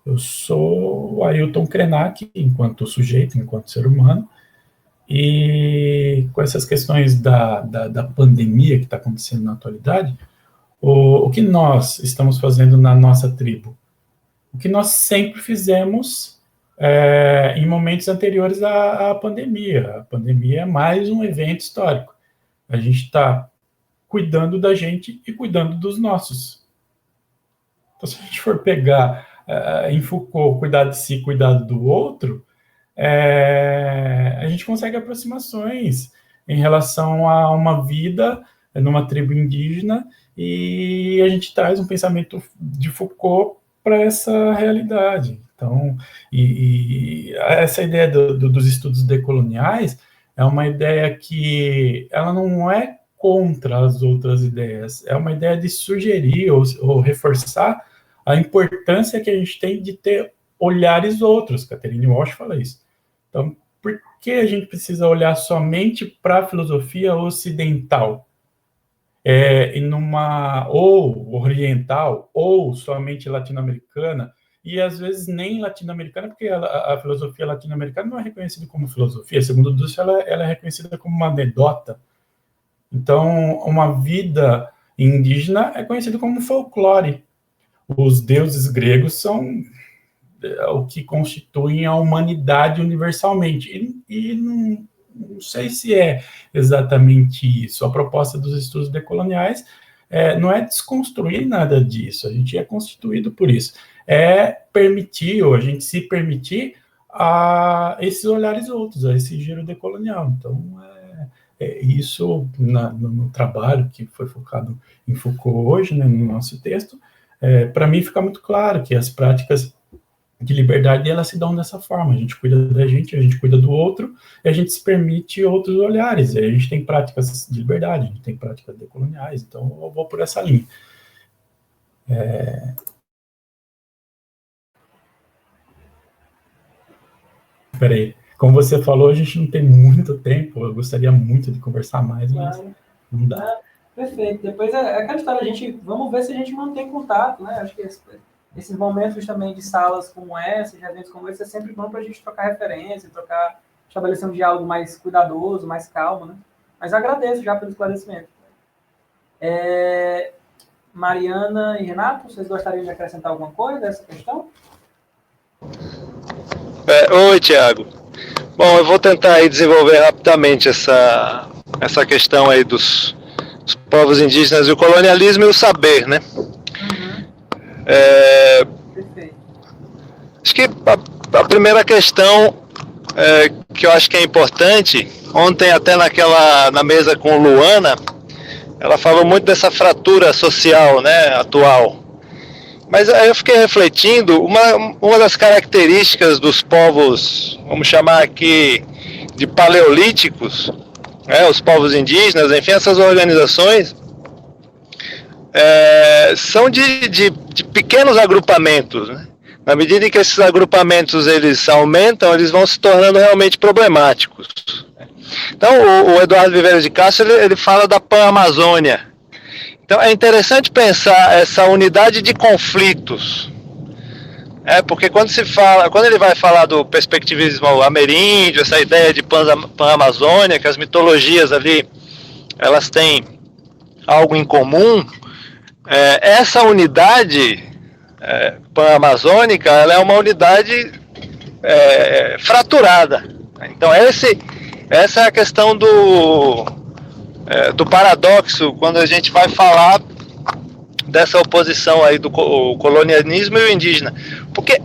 eu sou o Ailton Krenak, enquanto sujeito, enquanto ser humano, e com essas questões da pandemia que está acontecendo na atualidade, o que nós estamos fazendo na nossa tribo? O que nós sempre fizemos em momentos anteriores à pandemia. A pandemia é mais um evento histórico. A gente está cuidando da gente e cuidando dos nossos. Então, se a gente for pegar em Foucault, cuidar de si, cuidar do outro, a gente consegue aproximações em relação a uma vida numa tribo indígena, e a gente traz um pensamento de Foucault para essa realidade. Então, e essa ideia dos estudos decoloniais é uma ideia que ela não é contra as outras ideias, é uma ideia de sugerir ou reforçar a importância que a gente tem de ter olhares outros. Caterine Walsh fala isso. Então, por que a gente precisa olhar somente para a filosofia ocidental? Ou oriental, ou somente latino-americana, e às vezes nem latino-americana, porque a filosofia latino-americana não é reconhecida como filosofia, segundo Dussel, ela é reconhecida como uma anedota. Então, uma vida indígena é conhecida como folclore. Os deuses gregos são o que constituem a humanidade universalmente, e não sei se é exatamente isso. A proposta dos estudos decoloniais não é desconstruir nada disso, a gente é constituído por isso. É permitir, ou a gente se permitir, a esses olhares outros, a esse giro decolonial. Então, isso no trabalho que foi focado em Foucault hoje, né, no nosso texto, para mim fica muito claro que as práticas de liberdade, elas se dão dessa forma. A gente cuida da gente, a gente cuida do outro, e a gente se permite outros olhares. A gente tem práticas de liberdade, a gente tem práticas decoloniais, então eu vou por essa linha. Peraí, como você falou, a gente não tem muito tempo, eu gostaria muito de conversar mais, mas não dá. Perfeito. Depois aquela história, vamos ver se a gente mantém contato, né? Acho que esses momentos também de salas como essa, de eventos como esse, é sempre bom para a gente trocar referência, estabelecer um diálogo mais cuidadoso, mais calmo, né? Mas agradeço já pelo esclarecimento. Mariana e Renato, vocês gostariam de acrescentar alguma coisa dessa questão? Oi, Tiago. Bom, eu vou tentar aí desenvolver rapidamente essa questão aí dos povos indígenas e o colonialismo e o saber, né? Acho que a primeira questão que eu acho que é importante, ontem até na mesa com Luana, ela falou muito dessa fratura social, né, atual. Mas aí eu fiquei refletindo, uma das características dos povos, vamos chamar aqui de paleolíticos, os povos indígenas, enfim, essas organizações, são de pequenos agrupamentos, né? Na medida em que esses agrupamentos eles aumentam, eles vão se tornando realmente problemáticos. Então, o Eduardo Viveira de Castro, ele fala da Pan-Amazônia. Então, é interessante pensar essa unidade de conflitos. Porque quando ele vai falar do perspectivismo ameríndio, essa ideia de Pan-Amazônia, que as mitologias ali, elas têm algo em comum, essa unidade pan-amazônica, ela é uma unidade fraturada. Então, essa é a questão do paradoxo, quando a gente vai falar dessa oposição aí do colonialismo e o indígena, porque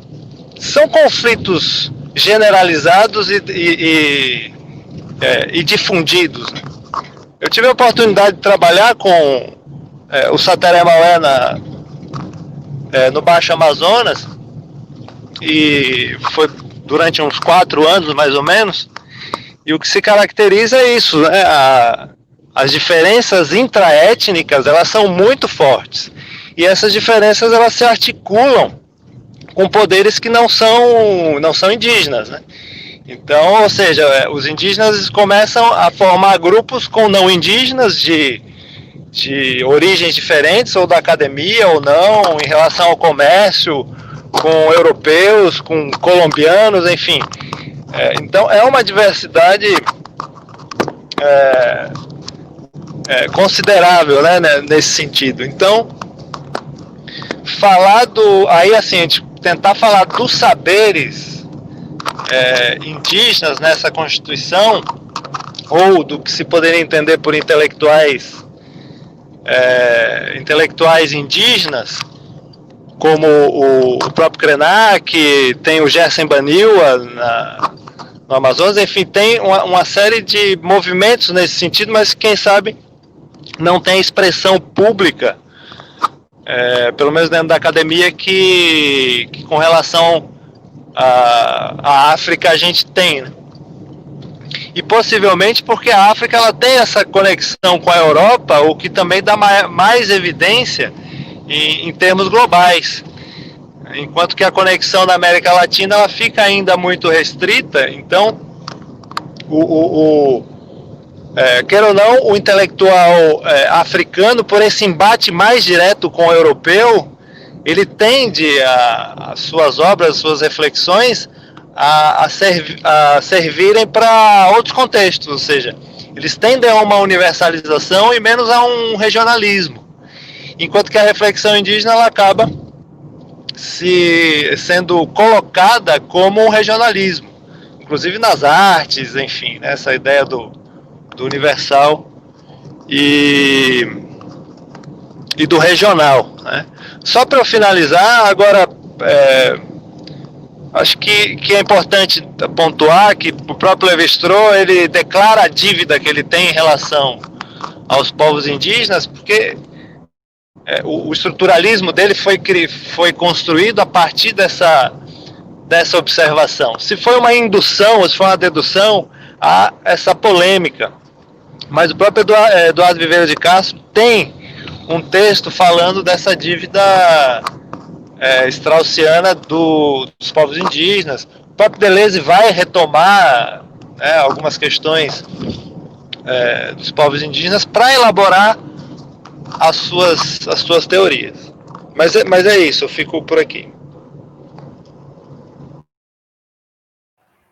são conflitos generalizados e difundidos, né? Eu tive a oportunidade de trabalhar com o Sateré Maué no Baixo Amazonas, e foi durante uns 4 anos, mais ou menos, e o que se caracteriza é isso, né? As diferenças intraétnicas, elas são muito fortes, e essas diferenças, elas se articulam com poderes que não são indígenas, né? Então, ou seja, os indígenas começam a formar grupos com não indígenas de origens diferentes, ou da academia ou não, em relação ao comércio, com europeus, com colombianos, enfim. Então, é uma diversidade considerável, né, nesse sentido. Então, aí assim, a gente tentar falar dos saberes indígenas nessa Constituição, ou do que se poderia entender por intelectuais indígenas, como o próprio Krenak, tem o Gerson Baniwa no Amazonas, enfim, tem uma série de movimentos nesse sentido, mas quem sabe não tem expressão pública, pelo menos dentro da academia, que com relação à África a gente tem, né? E possivelmente porque a África ela tem essa conexão com a Europa, o que também dá mais evidência em termos globais. Enquanto que a conexão da América Latina ela fica ainda muito restrita, então, quer ou não, o intelectual africano, por esse embate mais direto com o europeu, ele tende as suas obras, suas reflexões, a servirem para outros contextos, ou seja, eles tendem a uma universalização e menos a um regionalismo, enquanto que a reflexão indígena ela acaba sendo colocada como um regionalismo, inclusive nas artes, enfim, né, essa ideia do universal e do regional, né? Só para eu finalizar, agora acho que é importante pontuar que o próprio Lévi-Strauss ele declara a dívida que ele tem em relação aos povos indígenas, porque o estruturalismo dele foi construído a partir dessa observação. Se foi uma indução ou se foi uma dedução, há essa polêmica. Mas o próprio Eduardo Viveiro de Castro tem um texto falando dessa dívida straussiana dos povos indígenas. O próprio Deleuze vai retomar algumas questões dos povos indígenas para elaborar as suas teorias. Mas é isso, eu fico por aqui.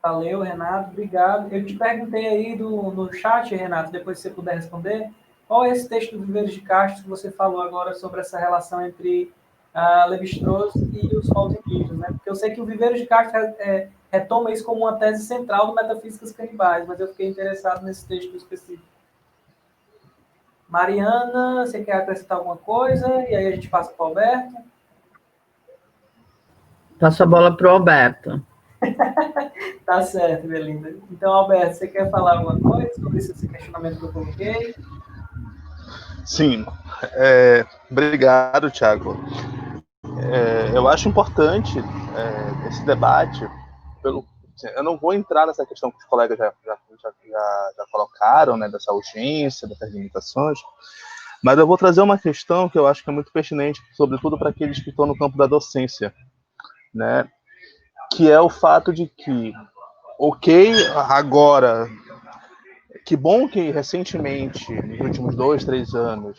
Valeu, Renato, obrigado. Eu te perguntei aí no chat, Renato, depois se você puder responder, qual é esse texto do Viveiro de Castro que você falou agora sobre essa relação entre Lévi-Strauss e os povos indígenas, né? Porque eu sei que o Viveiro de Castro retoma isso como uma tese central do Metafísicas Canibais, mas eu fiquei interessado nesse texto específico. Mariana, você quer acrescentar alguma coisa? E aí a gente passa para o Alberto. Passo a bola para o Alberto. Tá certo, Belinda. Então, Alberto, você quer falar alguma coisa sobre esse questionamento que eu coloquei? Sim. Obrigado, Thiago. Eu acho importante esse debate. Eu não vou entrar nessa questão que os colegas já colocaram, né, dessa urgência, dessas limitações, mas eu vou trazer uma questão que eu acho que é muito pertinente, sobretudo para aqueles que estão no campo da docência, né, que é o fato de que, agora, que bom que recentemente, nos últimos 2, 3 anos,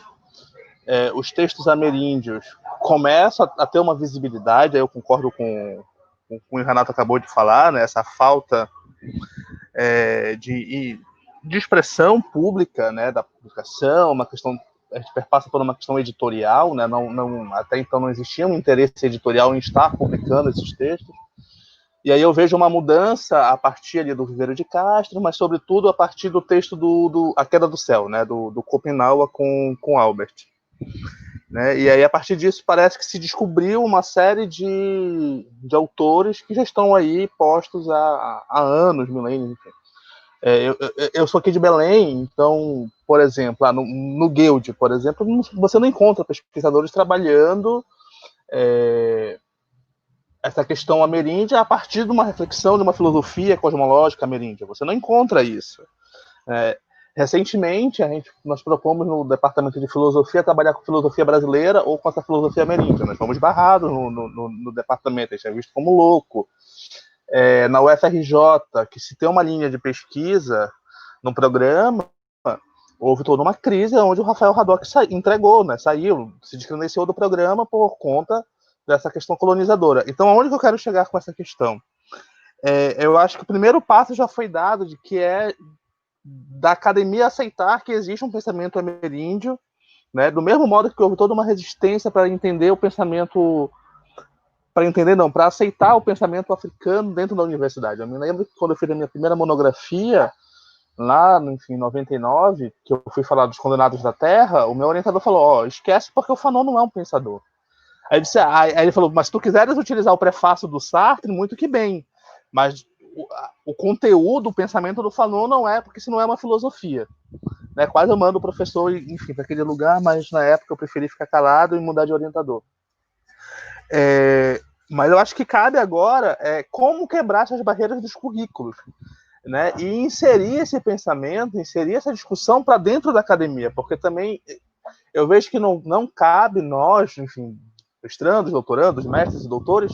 os textos ameríndios começam a ter uma visibilidade, aí eu concordo com o que o Renato acabou de falar, né, essa falta de expressão pública, né, da publicação, uma questão, a gente perpassa por uma questão editorial, né, até então não existia um interesse editorial em estar publicando esses textos, e aí eu vejo uma mudança a partir ali do Viveiro de Castro, mas sobretudo a partir do texto A Queda do Céu, né, do Schopenhauer com Albert. Né? E aí, a partir disso, parece que se descobriu uma série de autores que já estão aí postos há anos, milênios, enfim. Eu sou aqui de Belém, então, por exemplo, no Guild, por exemplo, você não encontra pesquisadores trabalhando essa questão ameríndia a partir de uma reflexão, de uma filosofia cosmológica ameríndia. Você não encontra isso. Recentemente, nós propomos no departamento de filosofia trabalhar com filosofia brasileira ou com essa filosofia ameríndia. Nós fomos barrados no departamento, a gente é visto como louco. na UFRJ, que se tem uma linha de pesquisa no programa, houve toda uma crise onde o Rafael Haddock entregou, né, saiu, se descredenciou do programa por conta dessa questão colonizadora. Então, aonde que eu quero chegar com essa questão? Eu acho que o primeiro passo já foi dado, de que é da academia aceitar que existe um pensamento ameríndio, né, do mesmo modo que houve toda uma resistência para entender o pensamento, para aceitar o pensamento africano dentro da universidade. Eu me lembro que quando eu fiz a minha primeira monografia, lá, enfim, em 99, que eu fui falar dos Condenados da Terra, o meu orientador falou, esquece porque o Fanon não é um pensador. Aí ele falou, mas se tu quiseres utilizar o prefácio do Sartre, muito que bem, mas o conteúdo, o pensamento do Fanon não é, porque isso não é uma filosofia. Né? Quase eu mando o professor, enfim, para aquele lugar, mas na época eu preferi ficar calado e mudar de orientador. Mas eu acho que cabe agora como quebrar essas barreiras dos currículos, né? E inserir esse pensamento, inserir essa discussão para dentro da academia, porque também eu vejo que não cabe nós, enfim, mestrandos, doutorandos, mestres e doutores,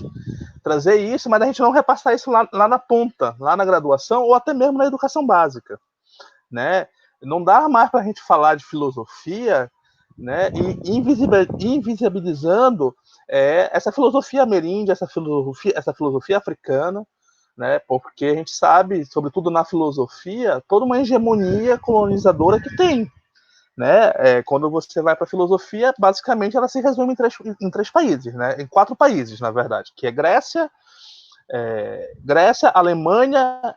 trazer isso, mas a gente não repassar isso lá na ponta, lá na graduação, ou até mesmo na educação básica, né? Não dá mais para a gente falar de filosofia, né, e invisibilizando essa filosofia ameríndia, essa filosofia africana, né, porque a gente sabe, sobretudo na filosofia, toda uma hegemonia colonizadora que tem. Né? Quando você vai para a filosofia, basicamente ela se resume em três países, né? Em 4 países, na verdade, que é Grécia, Alemanha,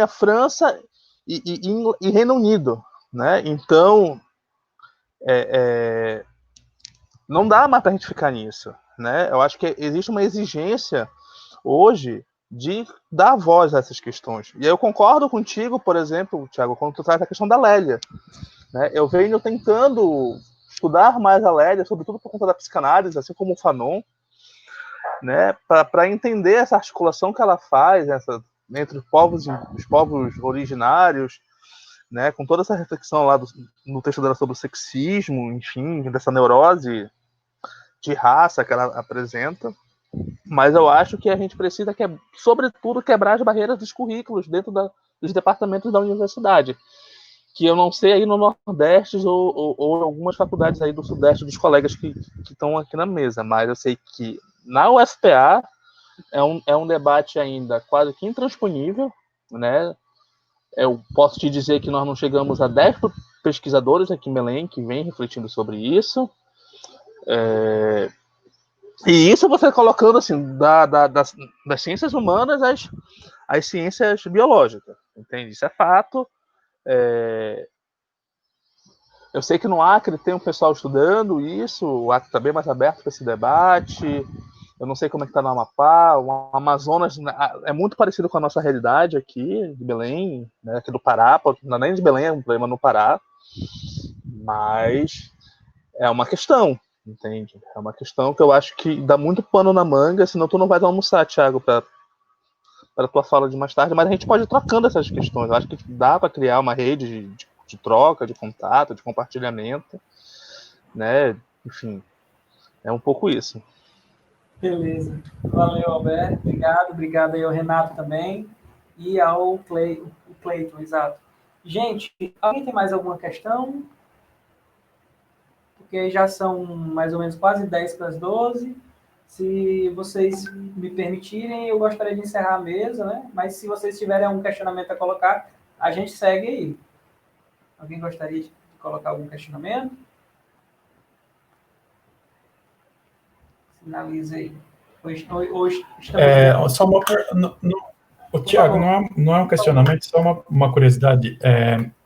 França e Reino Unido, né? Então, não dá mais para a gente ficar nisso, né? Eu acho que existe uma exigência hoje de dar voz a essas questões. E eu concordo contigo, por exemplo, Thiago, quando tu traz a questão da Lélia. Né? Eu venho tentando estudar mais a Lélia, sobretudo por conta da psicanálise, assim como o Fanon, né? Para entender essa articulação que ela faz entre os povos originários, né? Com toda essa reflexão lá no texto dela sobre o sexismo, enfim, dessa neurose de raça que ela apresenta. Mas eu acho que a gente precisa, sobretudo, quebrar as barreiras dos currículos dentro dos departamentos da universidade, que eu não sei aí no Nordeste ou algumas faculdades aí do Sudeste dos colegas que estão aqui na mesa, mas eu sei que na UFPA é um debate ainda quase que intransponível, né? Eu posso te dizer que nós não chegamos a 10 pesquisadores aqui em Belém que vêm refletindo sobre isso. E isso você colocando assim, das ciências humanas às ciências biológicas, entende? Isso é fato. Eu sei que no Acre tem um pessoal estudando isso, o Acre está bem mais aberto para esse debate. Eu não sei como é que está no Amapá. O Amazonas é muito parecido com a nossa realidade aqui, de Belém, né, aqui do Pará. Não é nem de Belém, é um problema no Pará. Mas é uma questão, entende? É uma questão que eu acho que dá muito pano na manga, senão tu não vai almoçar, Thiago, para a tua fala de mais tarde. Mas a gente pode ir trocando essas questões. Eu acho que dá para criar uma rede de troca, de contato, de compartilhamento, né? Enfim, é um pouco isso. Beleza. Valeu, Alberto. Obrigado aí ao Renato também e ao Cleiton, exato. Gente, alguém tem mais alguma questão? Porque já são mais ou menos quase 10 para as 12. Se vocês me permitirem, eu gostaria de encerrar a mesa, né? Mas se vocês tiverem algum questionamento a colocar, a gente segue aí. Alguém gostaria de colocar algum questionamento? Finalize aí. Hoje estamos... Só uma... O Thiago, não é um questionamento, só uma curiosidade.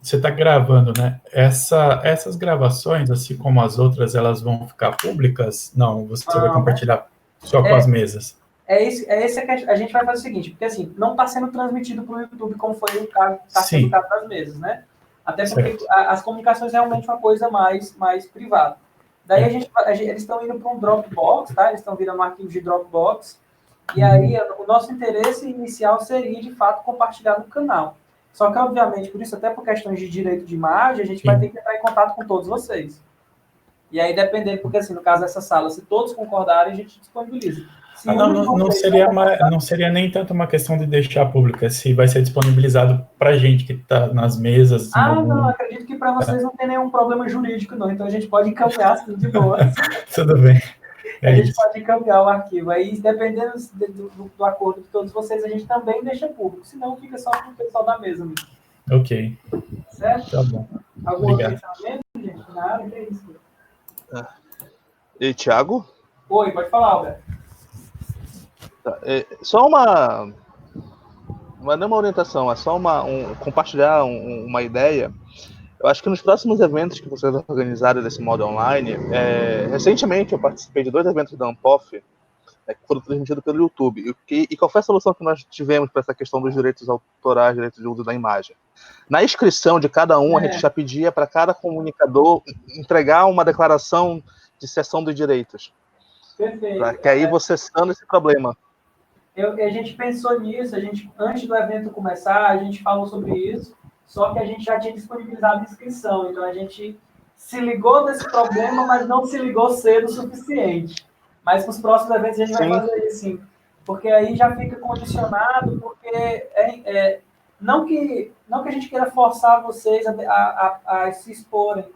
Você está gravando, né? Essas gravações, assim como as outras, elas vão ficar públicas? Não, você vai compartilhar só com as mesas. A gente vai fazer o seguinte, porque assim, não está sendo transmitido para o YouTube como foi o caso, está sendo o caso das mesas, né? Até porque as comunicações é realmente uma coisa mais privada. Daí eles estão indo para um Dropbox, tá? Eles estão virando arquivos de Dropbox. E aí o nosso interesse inicial seria, de fato, compartilhar no canal. Só que, obviamente, por isso, até por questões de direito de imagem, a gente vai ter que entrar em contato com todos vocês. E aí, dependendo, porque assim, no caso dessa sala, se todos concordarem, a gente disponibiliza. Não seria nem tanto uma questão de deixar pública, se vai ser disponibilizado para a gente que está nas mesas. Não, acredito que para vocês não tem nenhum problema jurídico, não. Então a gente pode encaminhar assim, de boa. Tudo bem. A gente pode encaminhar o arquivo. Aí, dependendo do acordo de todos vocês, a gente também deixa público. Senão, fica só com o pessoal da mesa mesmo. Ok. Certo? Tá bom. Algum outro pensamento, gente? Na área, que é isso? E Thiago? Oi, pode falar, Alberto. Só não é uma orientação, é só compartilhar uma ideia. Eu acho que nos próximos eventos que vocês organizaram desse modo online, recentemente eu participei de 2 eventos da Ampof, que foram transmitidos pelo YouTube. E qual foi a solução que nós tivemos para essa questão dos direitos autorais, direitos de uso da imagem? Na inscrição de cada um, a gente já pedia para cada comunicador entregar uma declaração de cessão dos direitos. Perfeito. Para que aí você sane esse problema. A gente pensou nisso, antes do evento começar, a gente falou sobre isso, só que a gente já tinha disponibilizado a inscrição, então a gente se ligou desse problema, mas não se ligou cedo o suficiente. Mas nos próximos eventos a gente vai fazer isso, sim. Porque aí já fica condicionado, porque não que a gente queira forçar vocês a se exporem,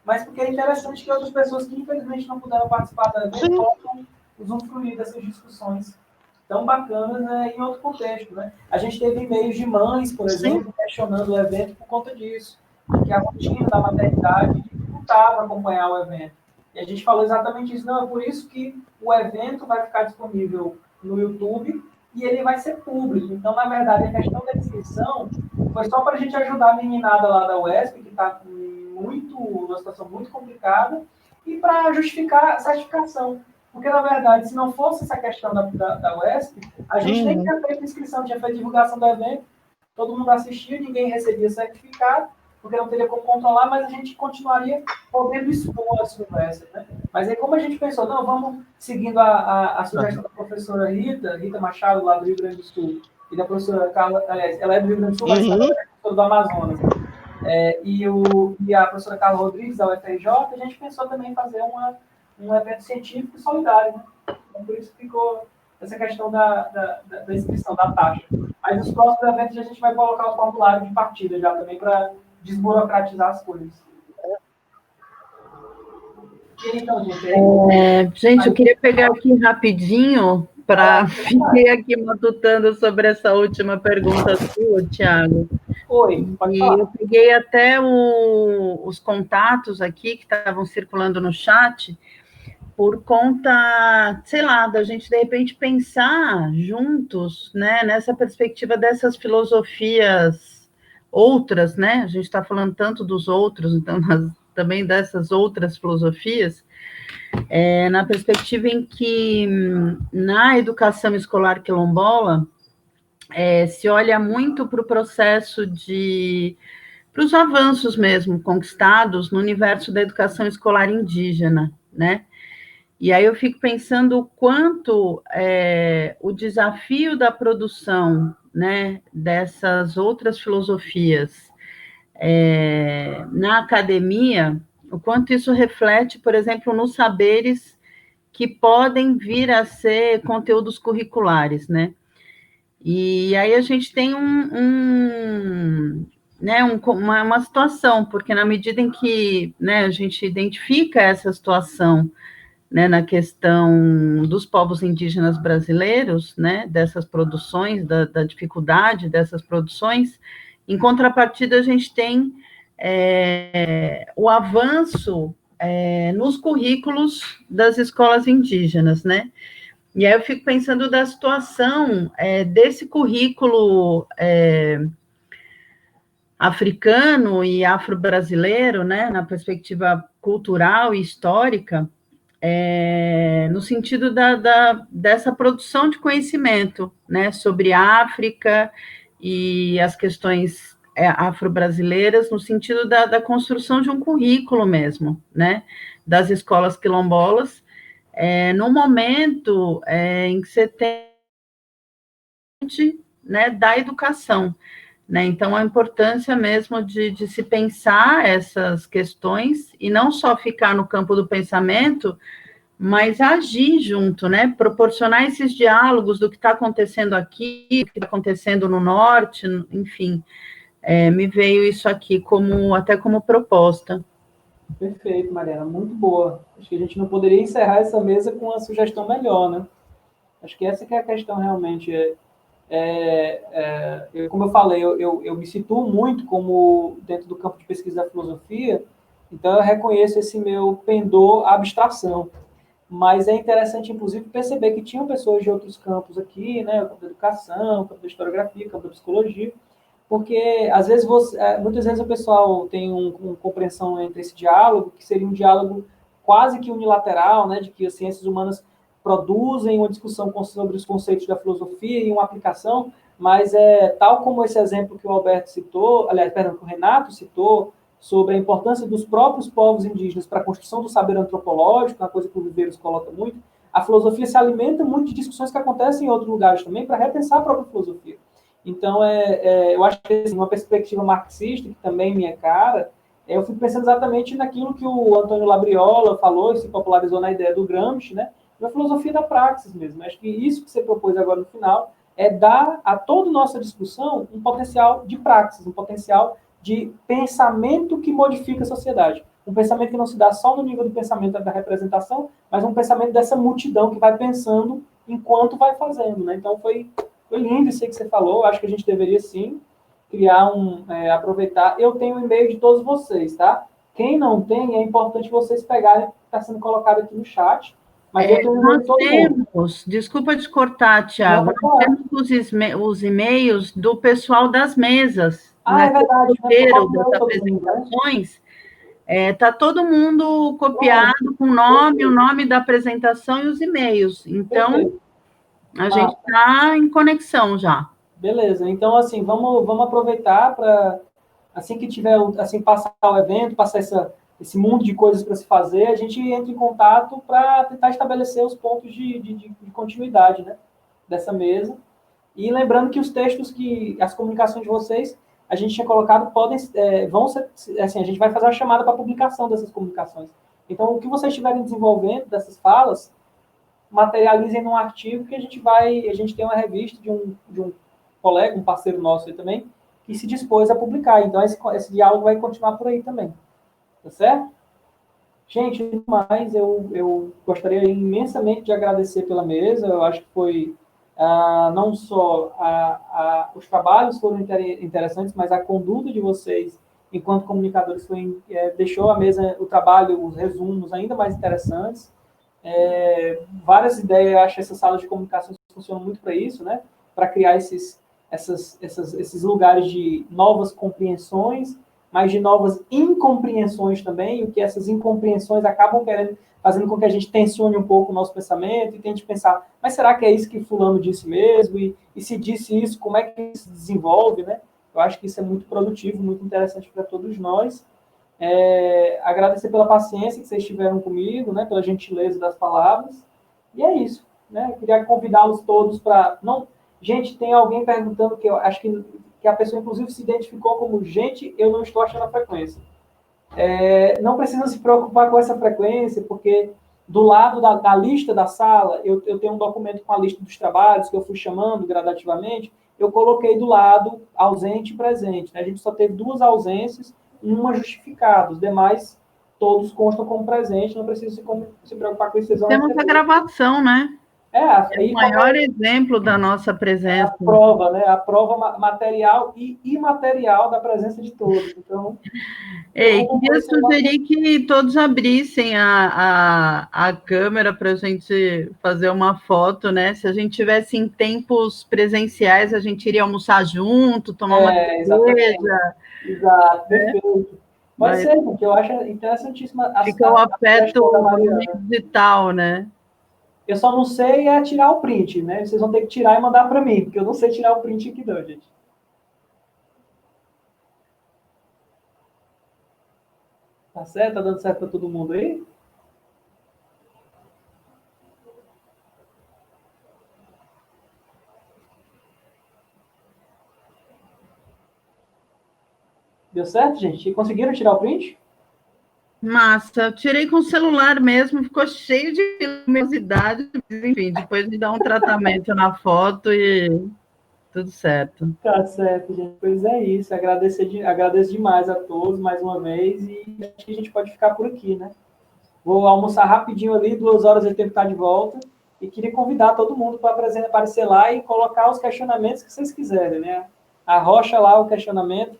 mas porque é interessante que outras pessoas que infelizmente não puderam participar do evento possam usufruir dessas discussões tão bacanas, né, em outro contexto, né? A gente teve e-mails de mães, por exemplo, questionando o evento por conta disso, que a rotina da maternidade dificultava acompanhar o evento. E a gente falou exatamente isso. Não, é por isso que o evento vai ficar disponível no YouTube e ele vai ser público. Então, na verdade, a questão da inscrição foi só para a gente ajudar a meninada lá da UESP, que está numa situação muito complicada, e para justificar a certificação. Porque, na verdade, se não fosse essa questão da UESP, a gente nem tinha feito inscrição, tinha feito divulgação do evento, todo mundo assistia, ninguém recebia certificado, porque não teria como controlar, mas a gente continuaria podendo expor as conversas, né? Mas aí, como a gente pensou, não, vamos seguindo a sugestão da professora Rita Machado, lá do Rio Grande do Sul, e da professora Carla, aliás, ela é do Rio Grande do Sul, mas ela é professora do Amazonas, e a professora Carla Rodrigues, da UFRJ, a gente pensou também em fazer um evento científico solidário, né? Então, por isso ficou essa questão da inscrição, da taxa. Mas nos próximos eventos a gente vai colocar o formulário de partida já também para desburocratizar as coisas. Então, gente, eu queria pegar aqui rapidinho fiquei aqui matutando sobre essa última pergunta sua, Thiago. Oi, pode falar. Eu peguei até os contatos aqui que estavam circulando no chat, por conta, sei lá, da gente, de repente, pensar juntos, né, nessa perspectiva dessas filosofias outras, né, a gente está falando tanto dos outros, então, mas também dessas outras filosofias, na perspectiva em que, na educação escolar quilombola, se olha muito para o processo para os avanços mesmo conquistados no universo da educação escolar indígena, né? E aí eu fico pensando o quanto o desafio da produção, né, dessas outras filosofias na academia, o quanto isso reflete, por exemplo, nos saberes que podem vir a ser conteúdos curriculares, né? E aí a gente tem uma situação, porque na medida em que, né, a gente identifica essa situação, né, na questão dos povos indígenas brasileiros, né, dessas produções, da dificuldade dessas produções, em contrapartida a gente tem o avanço nos currículos das escolas indígenas, né? E aí eu fico pensando da situação desse currículo africano e afro-brasileiro, né, na perspectiva cultural e histórica, no sentido dessa produção de conhecimento, né, sobre a África e as questões afro-brasileiras, no sentido da construção de um currículo mesmo, né, das escolas quilombolas, no momento em que você tem, né, da educação, né, então a importância mesmo de se pensar essas questões, e não só ficar no campo do pensamento, mas agir junto, né? Proporcionar esses diálogos do que está acontecendo aqui, do que está acontecendo no norte, enfim. Me veio isso aqui até como proposta. Perfeito, Mariana, muito boa. Acho que a gente não poderia encerrar essa mesa com uma sugestão melhor, né? Acho que essa que é a questão realmente. Como eu falei, eu me situo muito como dentro do campo de pesquisa da filosofia, então eu reconheço esse meu pendor à abstração. Mas é interessante, inclusive, perceber que tinham pessoas de outros campos aqui, né? O campo da educação, o campo da historiografia, o campo da psicologia, porque às vezes muitas vezes o pessoal tem uma compreensão entre esse diálogo que seria um diálogo quase que unilateral, né, de que as ciências humanas produzem uma discussão sobre os conceitos da filosofia e uma aplicação, mas tal como esse exemplo que o Alberto citou, aliás, perdão, que o Renato citou, sobre a importância dos próprios povos indígenas para a construção do saber antropológico, uma coisa que o Viveiros coloca muito, a filosofia se alimenta muito de discussões que acontecem em outros lugares também para repensar a própria filosofia. Então, eu acho que assim, uma perspectiva marxista, que também me é cara, eu fico pensando exatamente naquilo que o Antônio Labriola falou, e se popularizou na ideia do Gramsci, né? Da filosofia da praxis mesmo. Acho que isso que você propôs agora no final é dar a toda nossa discussão um potencial de praxis, um potencial de pensamento que modifica a sociedade. Um pensamento que não se dá só no nível do pensamento da representação, mas um pensamento dessa multidão que vai pensando enquanto vai fazendo, né? Então, foi lindo isso aí que você falou. Acho que a gente deveria, sim, criar aproveitar. Eu tenho o e-mail de todos vocês, tá? Quem não tem, é importante vocês pegarem, que está sendo colocado aqui no chat. Mas eu tenho o e-mail de todo mundo. Desculpa te cortar, Tiago, nós temos os e-mails do pessoal das mesas. É verdade. Das apresentações. Está todo mundo copiado com o nome da apresentação e os e-mails. Então, a gente está em conexão já. Beleza. Então, assim, vamos aproveitar para, assim que tiver, assim, passar o evento, passar esse mundo de coisas para se fazer, a gente entra em contato para tentar estabelecer os pontos de continuidade, né, dessa mesa. E lembrando que os textos, as comunicações de vocês, a gente tinha colocado, vão ser, assim, a gente vai fazer uma chamada para publicação dessas comunicações. Então, o que vocês estiverem desenvolvendo dessas falas, materializem num artigo que a gente tem uma revista de um colega, um parceiro nosso aí também, que se dispôs a publicar. Então, esse diálogo vai continuar por aí também. Tá certo? Gente, mais, eu gostaria imensamente de agradecer pela mesa. Eu acho que foi não só os trabalhos foram interessantes, mas a conduta de vocês, enquanto comunicadores, deixou a mesa, o trabalho, os resumos ainda mais interessantes. Várias ideias, eu acho que essas salas de comunicação funcionam muito para isso, né? Para criar esses lugares de novas compreensões, mas de novas incompreensões também, o que essas incompreensões acabam fazendo com que a gente tensione um pouco o nosso pensamento e tente pensar, mas será que é isso que fulano disse mesmo? E se disse isso, como é que isso se desenvolve, né? Eu acho que isso é muito produtivo, muito interessante para todos nós. Agradecer pela paciência que vocês tiveram comigo, né, pela gentileza das palavras, e é isso, né? Eu queria convidá-los todos para... Gente, tem alguém perguntando, que eu acho que a pessoa, inclusive, se identificou como gente, eu não estou achando a frequência. Não precisa se preocupar com essa frequência, porque do lado da lista da sala, eu tenho um documento com a lista dos trabalhos, que eu fui chamando gradativamente, eu coloquei do lado ausente e presente, né? A gente só teve 2 ausências, uma justificada, os demais todos constam como presente, não precisa se preocupar com isso. Temos a gravação, né? O maior exemplo da nossa presença. A prova, né? A prova material e imaterial da presença de todos. Então, queria sugerir que todos abrissem a câmera para a gente fazer uma foto, né? Se a gente tivesse em tempos presenciais, a gente iria almoçar junto, tomar uma cerveja. Exato, perfeito. Pode ser, porque eu acho interessantíssima Fica o afeto digital, né? Eu só não sei tirar o print, né? Vocês vão ter que tirar e mandar para mim, porque eu não sei tirar o print aqui não, gente. Tá certo? Tá dando certo para todo mundo aí? Deu certo, gente? E conseguiram tirar o print? Massa, eu tirei com o celular mesmo, ficou cheio de luminosidade, mas, enfim, depois de dar um tratamento na foto e tudo certo. Tá certo, gente. Pois é isso. Agradeço demais a todos mais uma vez e acho que a gente pode ficar por aqui, né? Vou almoçar rapidinho ali, 2 horas eu tenho que estar de volta e queria convidar todo mundo para aparecer lá e colocar os questionamentos que vocês quiserem, né? Arrocha lá o questionamento,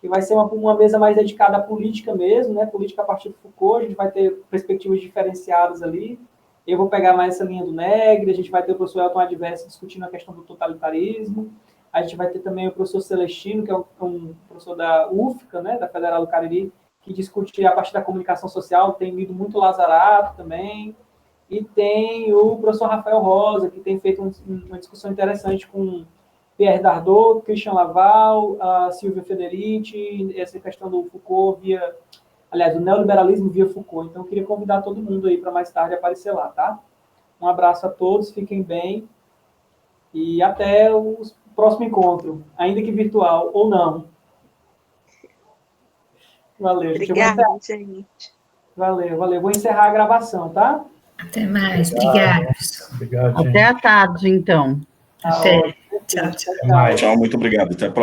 que vai ser uma mesa mais dedicada à política mesmo, né? Política a partir do Foucault, a gente vai ter perspectivas diferenciadas ali. Eu vou pegar mais essa linha do Negri, a gente vai ter o professor Elton Adverso discutindo a questão do totalitarismo, a gente vai ter também o professor Celestino, que é um professor da UFCA, né? Da Federal do Cariri, que discute a partir da comunicação social, tem lido muito Lazarato também, e tem o professor Rafael Rosa, que tem feito uma discussão interessante com Pierre Dardot, Christian Laval, a Silvia Federici, essa questão do Foucault do neoliberalismo via Foucault. Então, eu queria convidar todo mundo aí para mais tarde aparecer lá, tá? Um abraço a todos, fiquem bem, e até o próximo encontro, ainda que virtual ou não. Valeu. Obrigada, gente. Valeu. Vou encerrar a gravação, tá? Até mais. Obrigada. Obrigado, gente. Até à tarde, então. Até. Tchau, tchau. Até mais. Tchau, muito obrigado. Até a próxima.